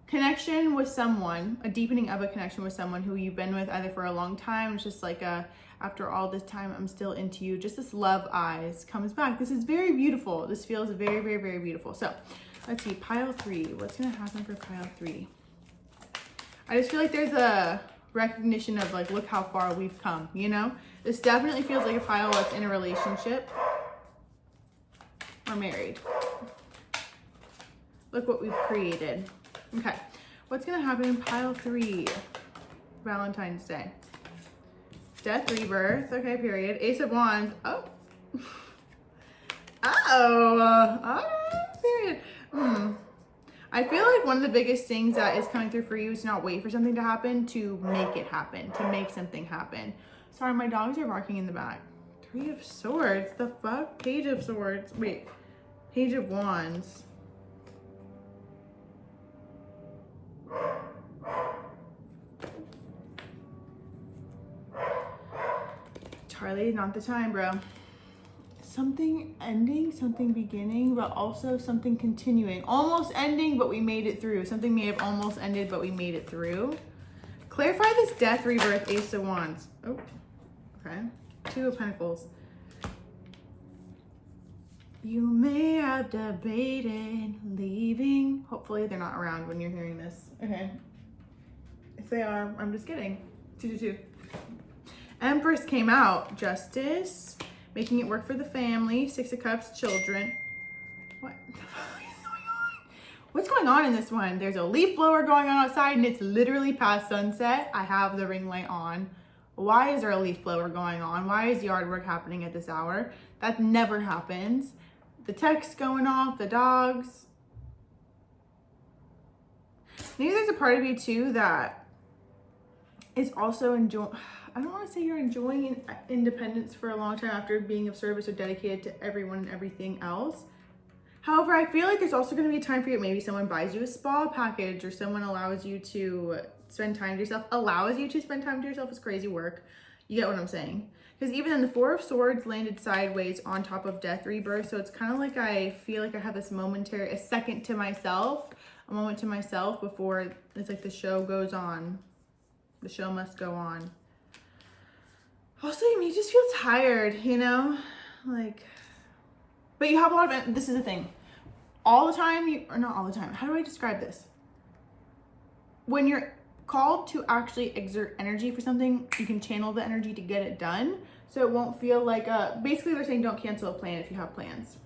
connection with someone, a deepening of a connection with someone who you've been with either for a long time. It's just like after all this time, I'm still into you. Just this love eyes comes back. This is very beautiful. This feels very, very, very beautiful. So let's see, pile 3. What's gonna happen for pile 3? I just feel like there's a recognition of like, look how far we've come, you know? This definitely feels like a pile that's in a relationship or married. Look what we've created. Okay, what's gonna happen in pile 3? Valentine's Day. Death, rebirth, okay, period. Ace of Wands, oh. Period. I feel like one of the biggest things that is coming through for you is to not wait for something to happen, to make it happen, to make something happen. Sorry, my dogs are barking in the back. 3 of Swords, the fuck? Page of Swords, wait, Page of Wands. Charlie, not the time, bro. Something ending, something beginning, but also something continuing. Almost ending, but we made it through. Something may have almost ended, but we made it through. Clarify this death, rebirth, Ace of Wands. Oh, okay. 2 of Pentacles. You may have debated leaving. Hopefully they're not around when you're hearing this. Okay. If they are, I'm just kidding. 2. Empress came out. Justice. Making it work for the family. 6 of Cups. Children. What the fuck is going on? What's going on in this one? There's a leaf blower going on outside and it's literally past sunset. I have the ring light on. Why is there a leaf blower going on? Why is yard work happening at this hour? That never happens. The text going off. The dogs. Maybe there's a part of you too that is also enjoying, I don't want to say you're enjoying independence for a long time after being of service or dedicated to everyone and everything else. However, I feel like there's also going to be a time for you. Maybe someone buys you a spa package or someone allows you to spend time to yourself. Allows you to spend time to yourself is crazy work. You get what I'm saying? Because even then the 4 of Swords landed sideways on top of Death, Rebirth. So it's kind of like I feel like I have this momentary, a second to myself, a moment to myself before it's like the show goes on. The show must go on. Also, you may just feel tired, you know? Like, but you have a lot of, this is the thing. All the time, or not all the time, how do I describe this? When you're called to actually exert energy for something, you can channel the energy to get it done. So it won't feel like basically they're saying don't cancel a plan if you have plans.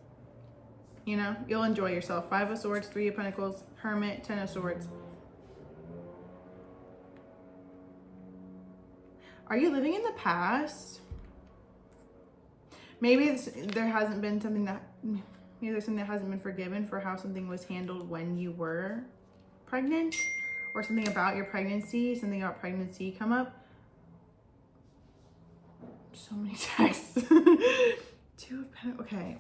You know, you'll enjoy yourself. 5 of Swords, 3 of Pentacles, Hermit, 10 of Swords. Are you living in the past? Maybe there hasn't been something that, maybe there's something that hasn't been forgiven for how something was handled when you were pregnant, or something about your pregnancy, something about pregnancy come up. So many texts. 2 of Pentacles, okay.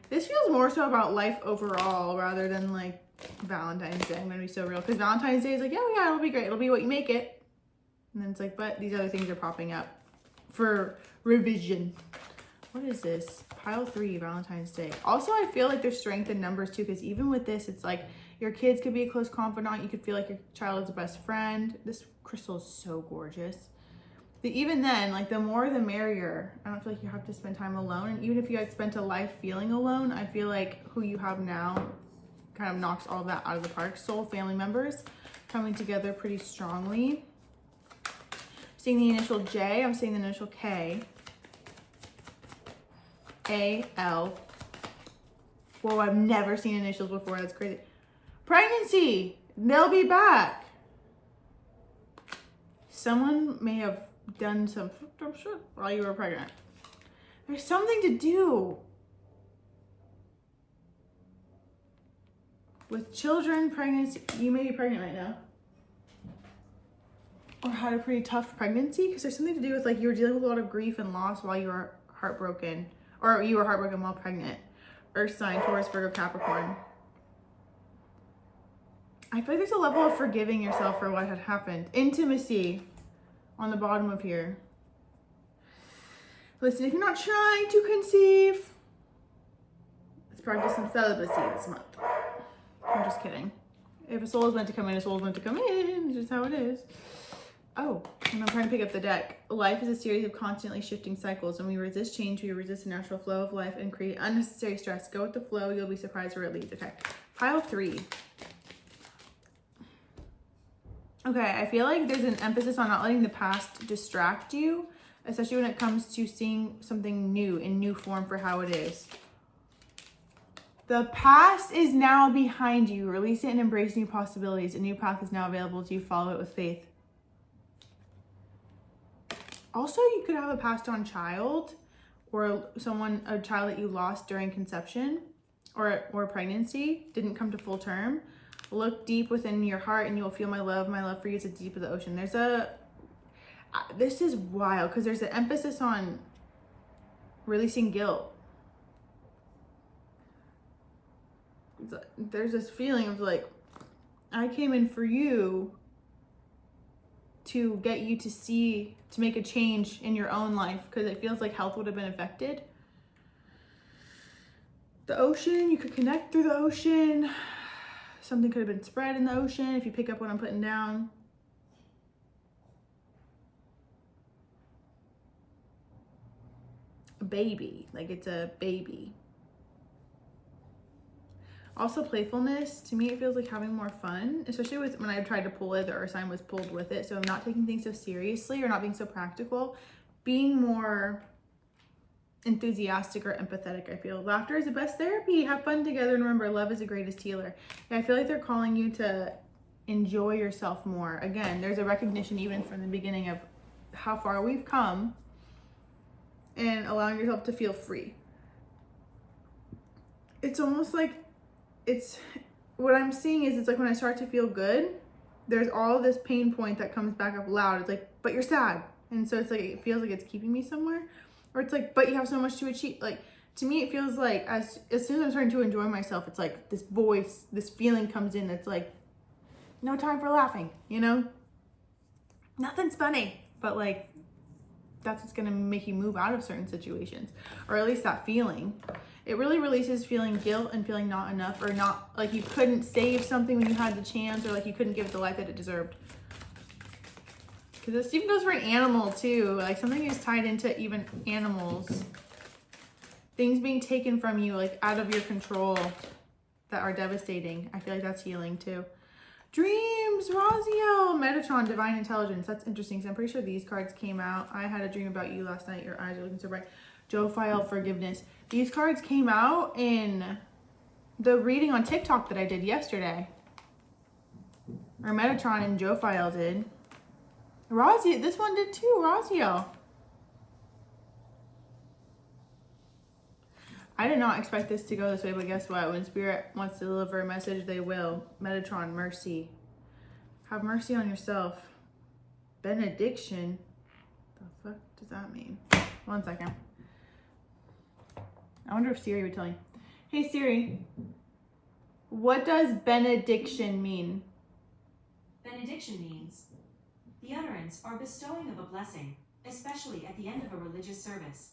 This feels more so about life overall rather than like Valentine's Day. I'm gonna be so real, because Valentine's Day is like, yeah, it'll be great. It'll be what you make it. And then it's like, but these other things are popping up for revision. What is this? Pile 3, Valentine's Day. Also, I feel like there's strength in numbers too, because even with this, it's like your kids could be a close confidant. You could feel like your child is a best friend. This crystal is so gorgeous. But even then, like the more the merrier. I don't feel like you have to spend time alone. And even if you had spent a life feeling alone, I feel like who you have now kind of knocks all that out of the park. Soul family members coming together pretty strongly. Seeing the initial J, I'm seeing the initial K. A, L. Whoa, I've never seen initials before. That's crazy. Pregnancy. They'll be back. Someone may have done some shit while you were pregnant. There's something to do with children, pregnancy. You may be pregnant right now, or had a pretty tough pregnancy, because there's something to do with like you were dealing with a lot of grief and loss while you were heartbroken, or you were heartbroken while pregnant. Earth sign, Taurus, Virgo, Capricorn. I feel like there's a level of forgiving yourself for what had happened. Intimacy on the bottom of here. Listen, if you're not trying to conceive, let's practice some celibacy this month. I'm just kidding. If a soul is meant to come in, a soul is meant to come in. It's just how it is. Oh, and I'm trying to pick up the deck. Life is a series of constantly shifting cycles. When we resist change, we resist the natural flow of life and create unnecessary stress. Go with the flow. You'll be surprised where it leads. Okay. Pile 3. Okay, I feel like there's an emphasis on not letting the past distract you, especially when it comes to seeing something new in new form for how it is. The past is now behind you. Release it and embrace new possibilities. A new path is now available to you. Follow it with faith. Also, you could have a passed on child, or a child that you lost during conception or pregnancy, didn't come to full term. Look deep within your heart and you'll feel my love. My love for you is the deep of the ocean. This is wild, because there's an emphasis on releasing guilt. There's this feeling of like, I came in for you to get you to make a change in your own life, because it feels like health would have been affected. The ocean, you could connect through the ocean. Something could have been spread in the ocean if you pick up what I'm putting down. A baby, like it's a baby. Also playfulness, to me it feels like having more fun, especially with when I tried to pull it, the earth sign was pulled with it. So I'm not taking things so seriously or not being so practical, being more enthusiastic or empathetic. I feel laughter is the best therapy. Have fun together, and remember, love is the greatest healer. I feel like they're calling you to enjoy yourself more. Again, there's a recognition even from the beginning of how far we've come, and allowing yourself to feel free. It's almost like what I'm seeing is, it's like when I start to feel good, there's all this pain point that comes back up loud. It's like, but you're sad. And so it's like, it feels like it's keeping me somewhere. Or it's like, but you have so much to achieve. Like, to me, it feels like as soon as I'm starting to enjoy myself, it's like this voice, this feeling comes in that's like, no time for laughing, you know? Nothing's funny, but like, that's what's gonna make you move out of certain situations, or at least that feeling. It really releases feeling guilt and feeling not enough, or not like you couldn't save something when you had the chance, or like you couldn't give it the life that it deserved. Because this even goes for an animal too. Like something is tied into even animals. Things being taken from you, like out of your control, that are devastating. I feel like that's healing too. Dreams, Raziel, Metatron, Divine Intelligence. That's interesting because I'm pretty sure these cards came out. I had a dream about you last night. Your eyes are looking so bright. Jophiel, Forgiveness. These cards came out in the reading on TikTok that I did yesterday. Or Metatron and Jophiel did. Raziel, this one did too, Raziel. I did not expect this to go this way, but guess what? When Spirit wants to deliver a message, they will. Metatron, mercy. Have mercy on yourself. Benediction. The fuck does that mean? 1 second. I wonder if Siri would tell me. Hey Siri, what does benediction mean? Benediction means the utterance or bestowing of a blessing, especially at the end of a religious service.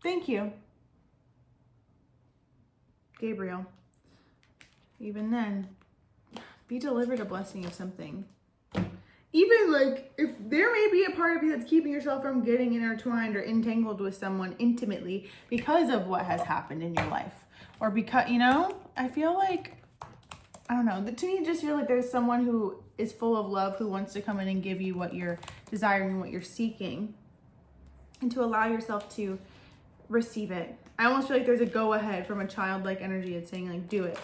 Thank you. Gabriel. Even then, be delivered a blessing of something. Even like, if there may be a part of you that's keeping yourself from getting intertwined or entangled with someone intimately because of what has happened in your life. Or because, you know, I feel like, I don't know, to me, just feel like there's someone who is full of love who wants to come in and give you what you're desiring and what you're seeking. And to allow yourself to receive it. I almost feel like there's a go ahead from a childlike energy. It's saying like, do it.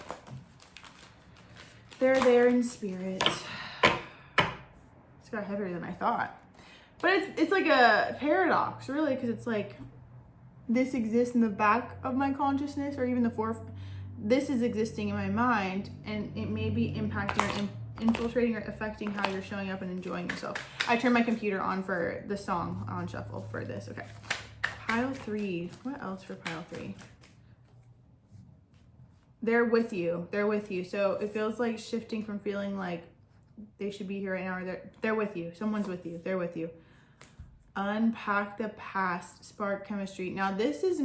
They're there in spirit. It's got heavier than I thought. But it's like a paradox, really, because it's like this exists in the back of my consciousness, or even the forth. This is existing in my mind, and it may be impacting or infiltrating or affecting how you're showing up and enjoying yourself. I turned my computer on for the song on shuffle for this. Okay. Pile 3. What else for pile 3? They're with you. They're with you. So it feels like shifting from feeling like they should be here right now, or they're with you. Someone's with you. They're with you. Unpack the past. Spark chemistry. Now this is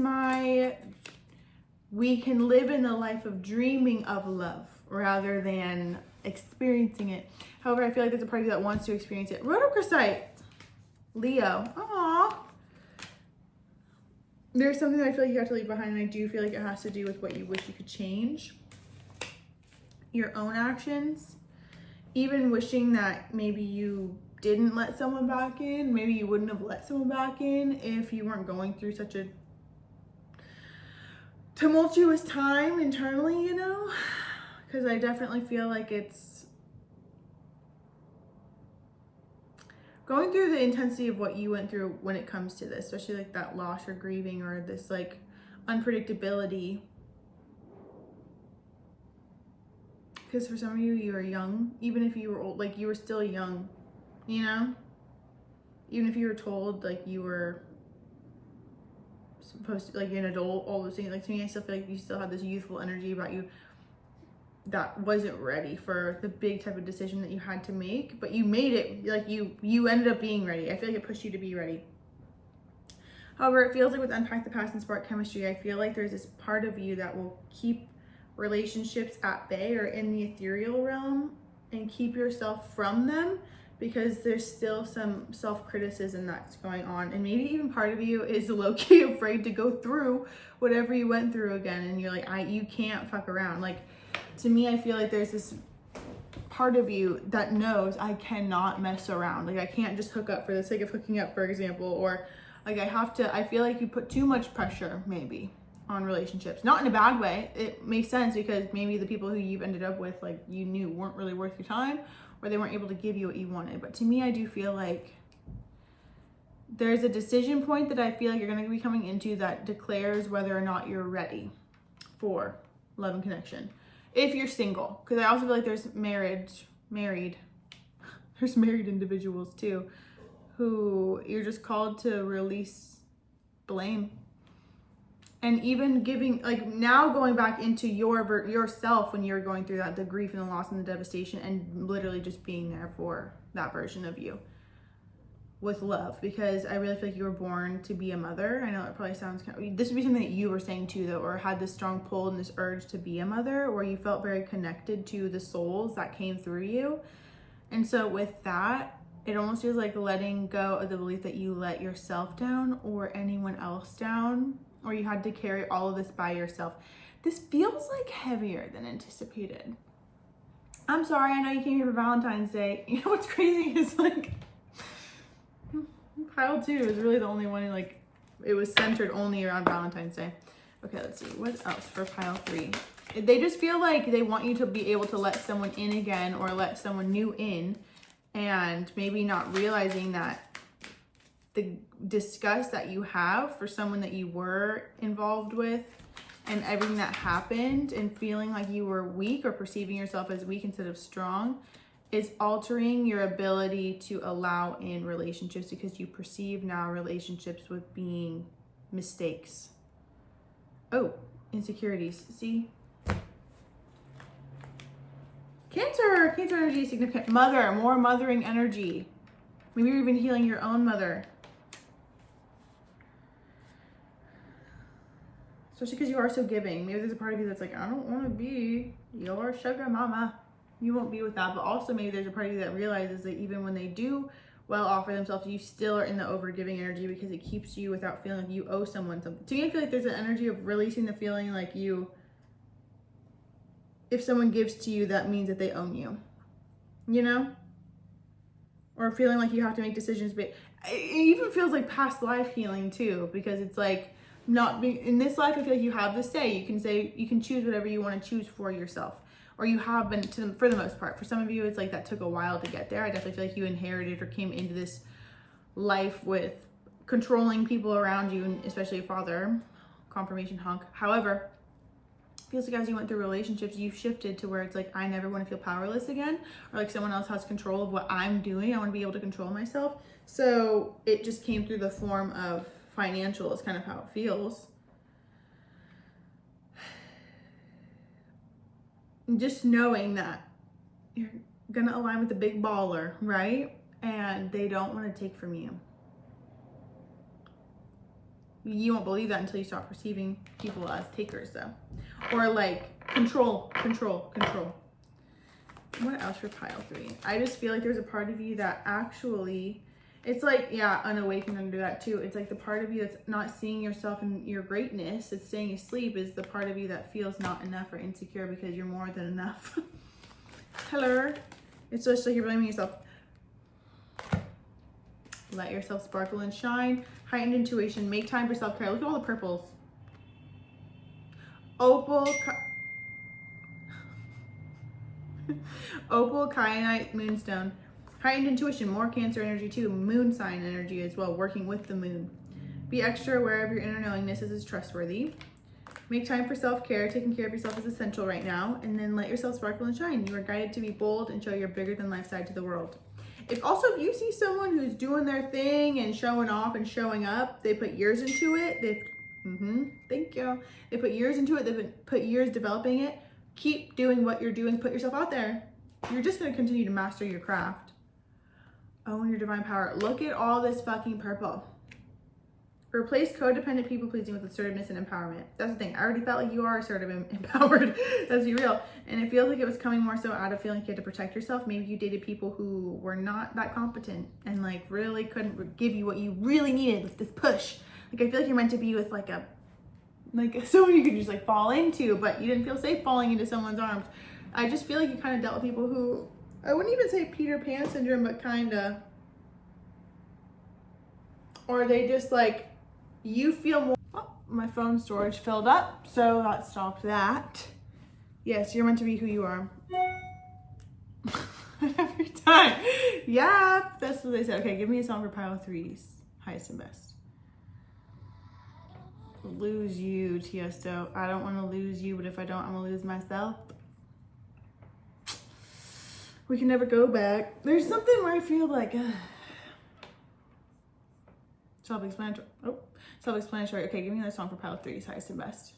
we can live in the life of dreaming of love rather than experiencing it. However, I feel like there's a part of you that wants to experience it. Rhodochrosite. Leo. Aww. There's something that I feel like you have to leave behind, and I do feel like it has to do with what you wish you could change. Your own actions. Even wishing that maybe you didn't let someone back in. Maybe you wouldn't have let someone back in if you weren't going through such a tumultuous time internally, you know? Because I definitely feel like it's going through the intensity of what you went through when it comes to this, especially like that loss or grieving or this like unpredictability. Because for some of you, you are young. Even if you were old, like you were still young, you know? Even if you were told like you were supposed to, like an adult, all those things. Like to me, I still feel like you still had this youthful energy about you that wasn't ready for the big type of decision that you had to make, but you made it. Like you ended up being ready. I feel like it pushed you to be ready. However, it feels like with Unpack the Past and Spark Chemistry, I feel like there's this part of you that will keep relationships at bay or in the ethereal realm and keep yourself from them because there's still some self-criticism that's going on. And maybe even part of you is low-key afraid to go through whatever you went through again. And you're like, you can't fuck around. Like, to me, I feel like there's this part of you that knows I cannot mess around. Like I can't just hook up for the sake of hooking up, for example, or like I feel like you put too much pressure maybe on relationships. Not in a bad way. It makes sense because maybe the people who you've ended up with, like you knew weren't really worth your time or they weren't able to give you what you wanted. But to me, I do feel like there's a decision point that I feel like you're going to be coming into that declares whether or not you're ready for love and connection. If you're single, because I also feel like there's married individuals too, who you're just called to release blame. And even giving, like now going back into yourself when you're going through that, the grief and the loss and the devastation, and literally just being there for that version of you with love, because I really feel like you were born to be a mother. I know it probably sounds this would be something that you were saying too, though, or had this strong pull and this urge to be a mother, or you felt very connected to the souls that came through you. And so with that, it almost feels like letting go of the belief that you let yourself down or anyone else down, or you had to carry all of this by yourself. This feels like heavier than anticipated. I'm sorry, I know you came here for Valentine's Day. You know what's crazy is like, pile 2 is really the only one who like, it was centered only around Valentine's Day. Okay, let's see, what else for pile 3? They just feel like they want you to be able to let someone in again or let someone new in, and maybe not realizing that the disgust that you have for someone that you were involved with and everything that happened, and feeling like you were weak or perceiving yourself as weak instead of strong, is altering your ability to allow in relationships, because you perceive now relationships with being mistakes. Oh, insecurities. See? Cancer energy is significant. Mother, more mothering energy. Maybe you're even healing your own mother. Especially because you are so giving. Maybe there's a part of you that's like, I don't want to be your sugar mama. You won't be with that. But also maybe there's a part of you that realizes that even when they do well offer themselves, you still are in the over-giving energy, because it keeps you without feeling like you owe someone something. To me, I feel like there's an energy of releasing the feeling like you, if someone gives to you, that means that they own you. You know? Or feeling like you have to make decisions. But it even feels like past life healing too, because it's like, not being in this life, I feel like you have this say. You can choose whatever you want to choose for yourself, or you have been for the most part. For some of you, it's like that took a while to get there. I definitely feel like you inherited or came into this life with controlling people around you, and especially a father. Confirmation honk. However, it feels like as you went through relationships, you shifted to where it's like, I never want to feel powerless again, or like someone else has control of what I'm doing. I want to be able to control myself. So it just came through the form of financial is kind of how it feels. Just knowing that you're gonna align with the big baller, right? And they don't want to take from you. You won't believe that until you start perceiving people as takers though. Or like control. What else for pile 3? I just feel like there's a part of you that actually, it's like, yeah, unawakened under that too. It's like the part of you that's not seeing yourself in your greatness, it's staying asleep, is the part of you that feels not enough or insecure because you're more than enough. Hello. It's just like you're blaming yourself. Let yourself sparkle and shine. Heightened intuition. Make time for self-care. Look at all the purples. Opal, kyanite, moonstone. Heightened intuition, more Cancer energy too. Moon sign energy as well, working with the moon. Be extra aware of your inner knowingness is trustworthy. Make time for self-care. Taking care of yourself is essential right now. And then let yourself sparkle and shine. You are guided to be bold and show your bigger than life side to the world. If you see someone who's doing their thing and showing off and showing up, they put years into it. Thank you. They put years into it. They've put years developing it. Keep doing what you're doing. Put yourself out there. You're just going to continue to master your craft. Own your divine power. Look at all this fucking purple. Replace codependent people pleasing with assertiveness and empowerment. That's the thing. I already felt like you are assertive and empowered. Let's be real. And it feels like it was coming more so out of feeling like you had to protect yourself. Maybe you dated people who were not that competent and like really couldn't give you what you really needed with this push. Like I feel like you're meant to be with like someone you could just like fall into, but you didn't feel safe falling into someone's arms. I just feel like you kind of dealt with people who, I wouldn't even say Peter Pan syndrome, but kind of, or they just like, you feel more. Oh, my phone storage filled up, so that stopped that. Yes, you're meant to be who you are. Every time. Yeah, that's what they said. Okay, give me a song for pile 3's highest and best. Lose you, Tiesto. I don't want to lose you, but if I don't, I'm gonna lose myself. We can never go back. There's something where I feel like self-explanatory. Self-explanatory. Okay, give me another song for pile 3's highest and best.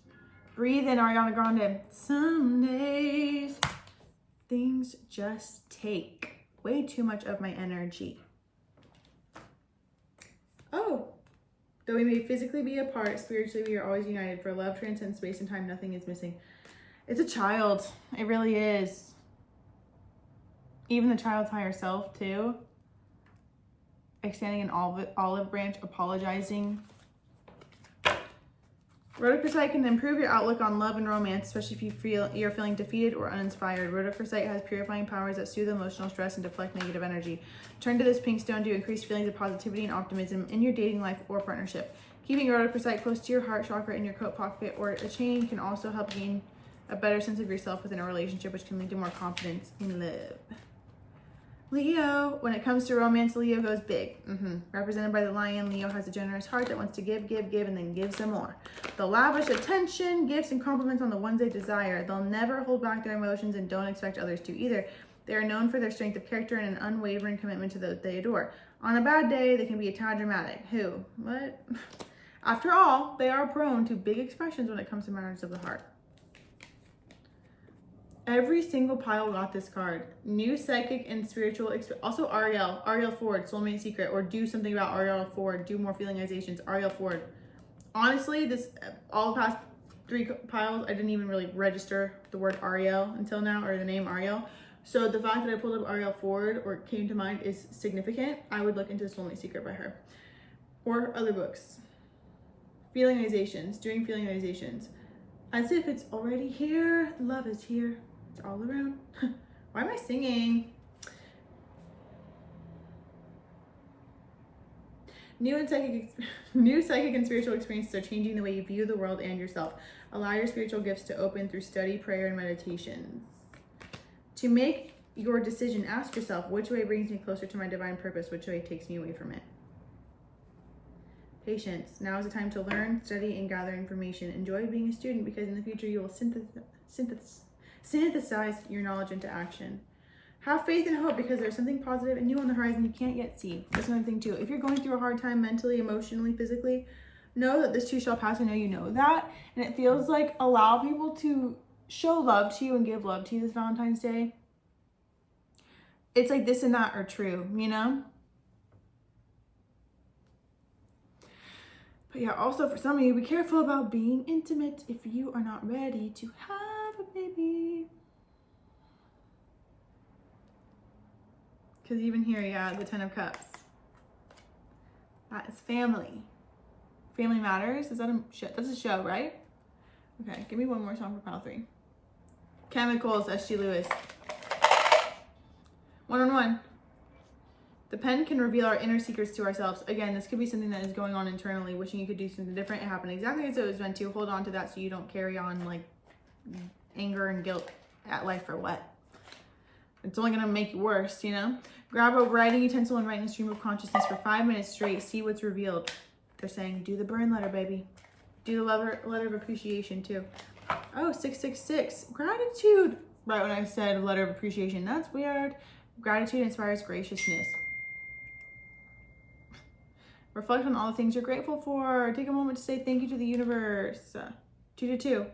Breathe in, Ariana Grande. Some days things just take way too much of my energy. Oh, though we may physically be apart, spiritually we are always united. For love transcends space and time, nothing is missing. It's a child. It really is. Even the child's higher self too. Extending an olive branch, apologizing Rhodochrosite can improve your outlook on love and romance, especially if you're feeling defeated or uninspired. Rhodochrosite has purifying powers that soothe emotional stress and deflect negative energy. Turn to this pink stone to increase feelings of positivity and optimism in your dating life or partnership. Keeping rhodochrosite close to your heart chakra in your coat pocket or a chain can also help gain a better sense of yourself within a relationship, which can lead to more confidence in love. Leo, when it comes to romance, Leo goes big. Represented by the lion, Leo has a generous heart that wants to give, and then gives them more. They'll lavish attention, gifts, and compliments on the ones they desire. They'll never hold back their emotions and don't expect others to either. They are known for their strength of character and an unwavering commitment to those they adore. On a bad day, they can be a tad dramatic. Who? What? After all, they are prone to big expressions when it comes to matters of the heart. Every single pile got this card. New psychic and spiritual. Also Ariel Ford, soulmate secret, or do something about Ariel Ford. Do more feelingizations. Ariel Ford. Honestly, all the past 3 piles, I didn't even really register the word Ariel until now, or the name Ariel. So the fact that I pulled up Ariel Ford, or came to mind, is significant. I would look into the Soulmate Secret by her, or other books. Feelingizations. Doing feelingizations. As if it's already here. Love is here. It's all around. Why am I singing? New psychic and spiritual experiences are changing the way you view the world and yourself. Allow your spiritual gifts to open through study, prayer, and meditations. To make your decision, ask yourself, which way brings me closer to my divine purpose? Which way takes me away from it? Patience. Now is the time to learn, study, and gather information. Enjoy being a student, because in the future you will synthesize your knowledge into action. Have faith and hope, because there's something positive and new on the horizon you can't yet see. That's another thing too. If you're going through a hard time mentally, emotionally, physically, know that this too shall pass. I know you know that. And it feels like allow people to show love to you and give love to you this Valentine's Day. It's like this and that are true, you know? But yeah, also for some of you, be careful about being intimate if you are not ready to have a baby. Because even here, yeah, the 10 of Cups. That is family. Family Matters. Is that a show? That's a show, right? Okay, give me one more song for pile 3. Chemicals, S.G. Lewis. One-on-one. The pen can reveal our inner secrets to ourselves. Again, this could be something that is going on internally, wishing you could do something different. It happened exactly as it was meant to. Hold on to that so you don't carry on like anger and guilt at life for what? It's only going to make it worse, you know? Grab a writing utensil and write in a stream of consciousness for 5 minutes straight. See what's revealed. They're saying, do the burn letter, baby. Do the letter of appreciation, too. Oh, 666. Gratitude. Right when I said letter of appreciation. That's weird. Gratitude inspires graciousness. Reflect on all the things you're grateful for. Take a moment to say thank you to the universe. 222.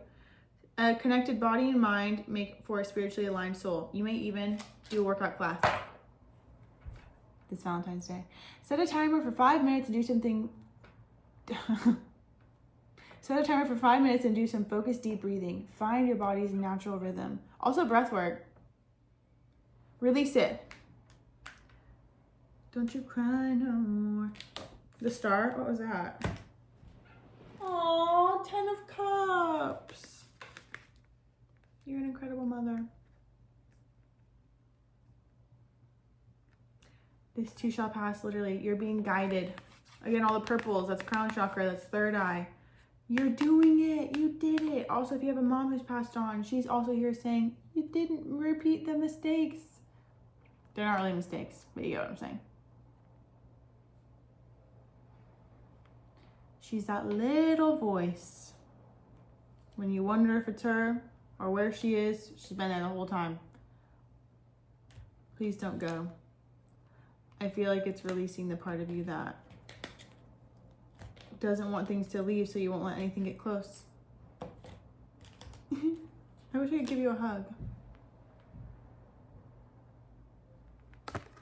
A connected body and mind make for a spiritually aligned soul. You may even do a workout class this Valentine's Day. Set a timer for 5 minutes and do something. Set a timer for 5 minutes and do some focused deep breathing. Find your body's natural rhythm. Also breath work. Release it. Don't you cry no more. The Star, what was that? Aw, 10 of Cups. You're an incredible mother. This too shall pass, literally. You're being guided. Again, all the purples, that's crown chakra, that's third eye. You're doing it, you did it. Also, if you have a mom who's passed on, she's also here saying, you didn't repeat the mistakes. They're not really mistakes, but you get what I'm saying. She's that little voice. When you wonder if it's her or where she is, she's been there the whole time. Please don't go. I feel like it's releasing the part of you that doesn't want things to leave, so you won't let anything get close. I wish I could give you a hug.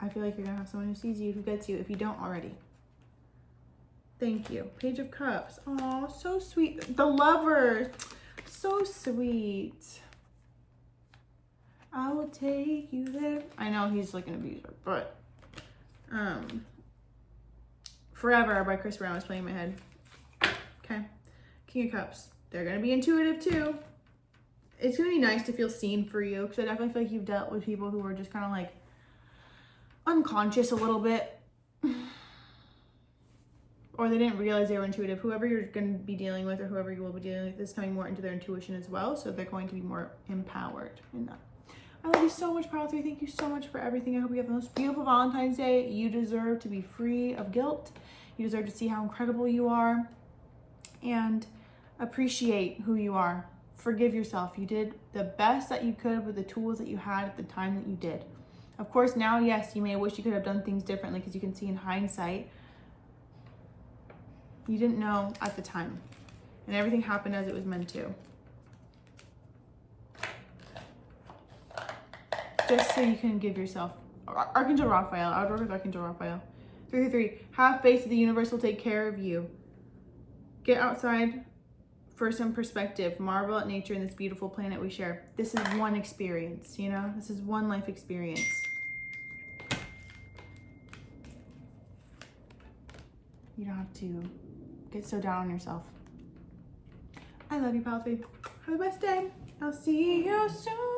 I feel like you're gonna have someone who sees you, who gets you, if you don't already. Thank you. Page of Cups. Oh, so sweet. The Lovers. So sweet. I will take you there. I know he's like an abuser, but Forever by Chris Brown was playing in my head. Okay. King of Cups. They're going to be intuitive too. It's going to be nice to feel seen for you, because I definitely feel like you've dealt with people who are just kind of like unconscious a little bit. Or they didn't realize they were intuitive. Whoever you're going to be dealing with or whoever you will be dealing with is coming more into their intuition as well. So they're going to be more empowered in that. I love you so much, Pile 3. Thank you so much for everything. I hope you have the most beautiful Valentine's Day. You deserve to be free of guilt. You deserve to see how incredible you are. And appreciate who you are. Forgive yourself. You did the best that you could with the tools that you had at the time that you did. Of course, now, yes, you may wish you could have done things differently, because you can see in hindsight, you didn't know at the time. And everything happened as it was meant to. Just so you can give yourself. Archangel Raphael. I would work with Archangel Raphael. 333. Have faith that the universe will take care of you. Get outside for some perspective. Marvel at nature and this beautiful planet we share. This is one experience, you know? This is one life experience. You don't have to get so down on yourself. I love you, Pile 3. Have the best day. I'll see you soon.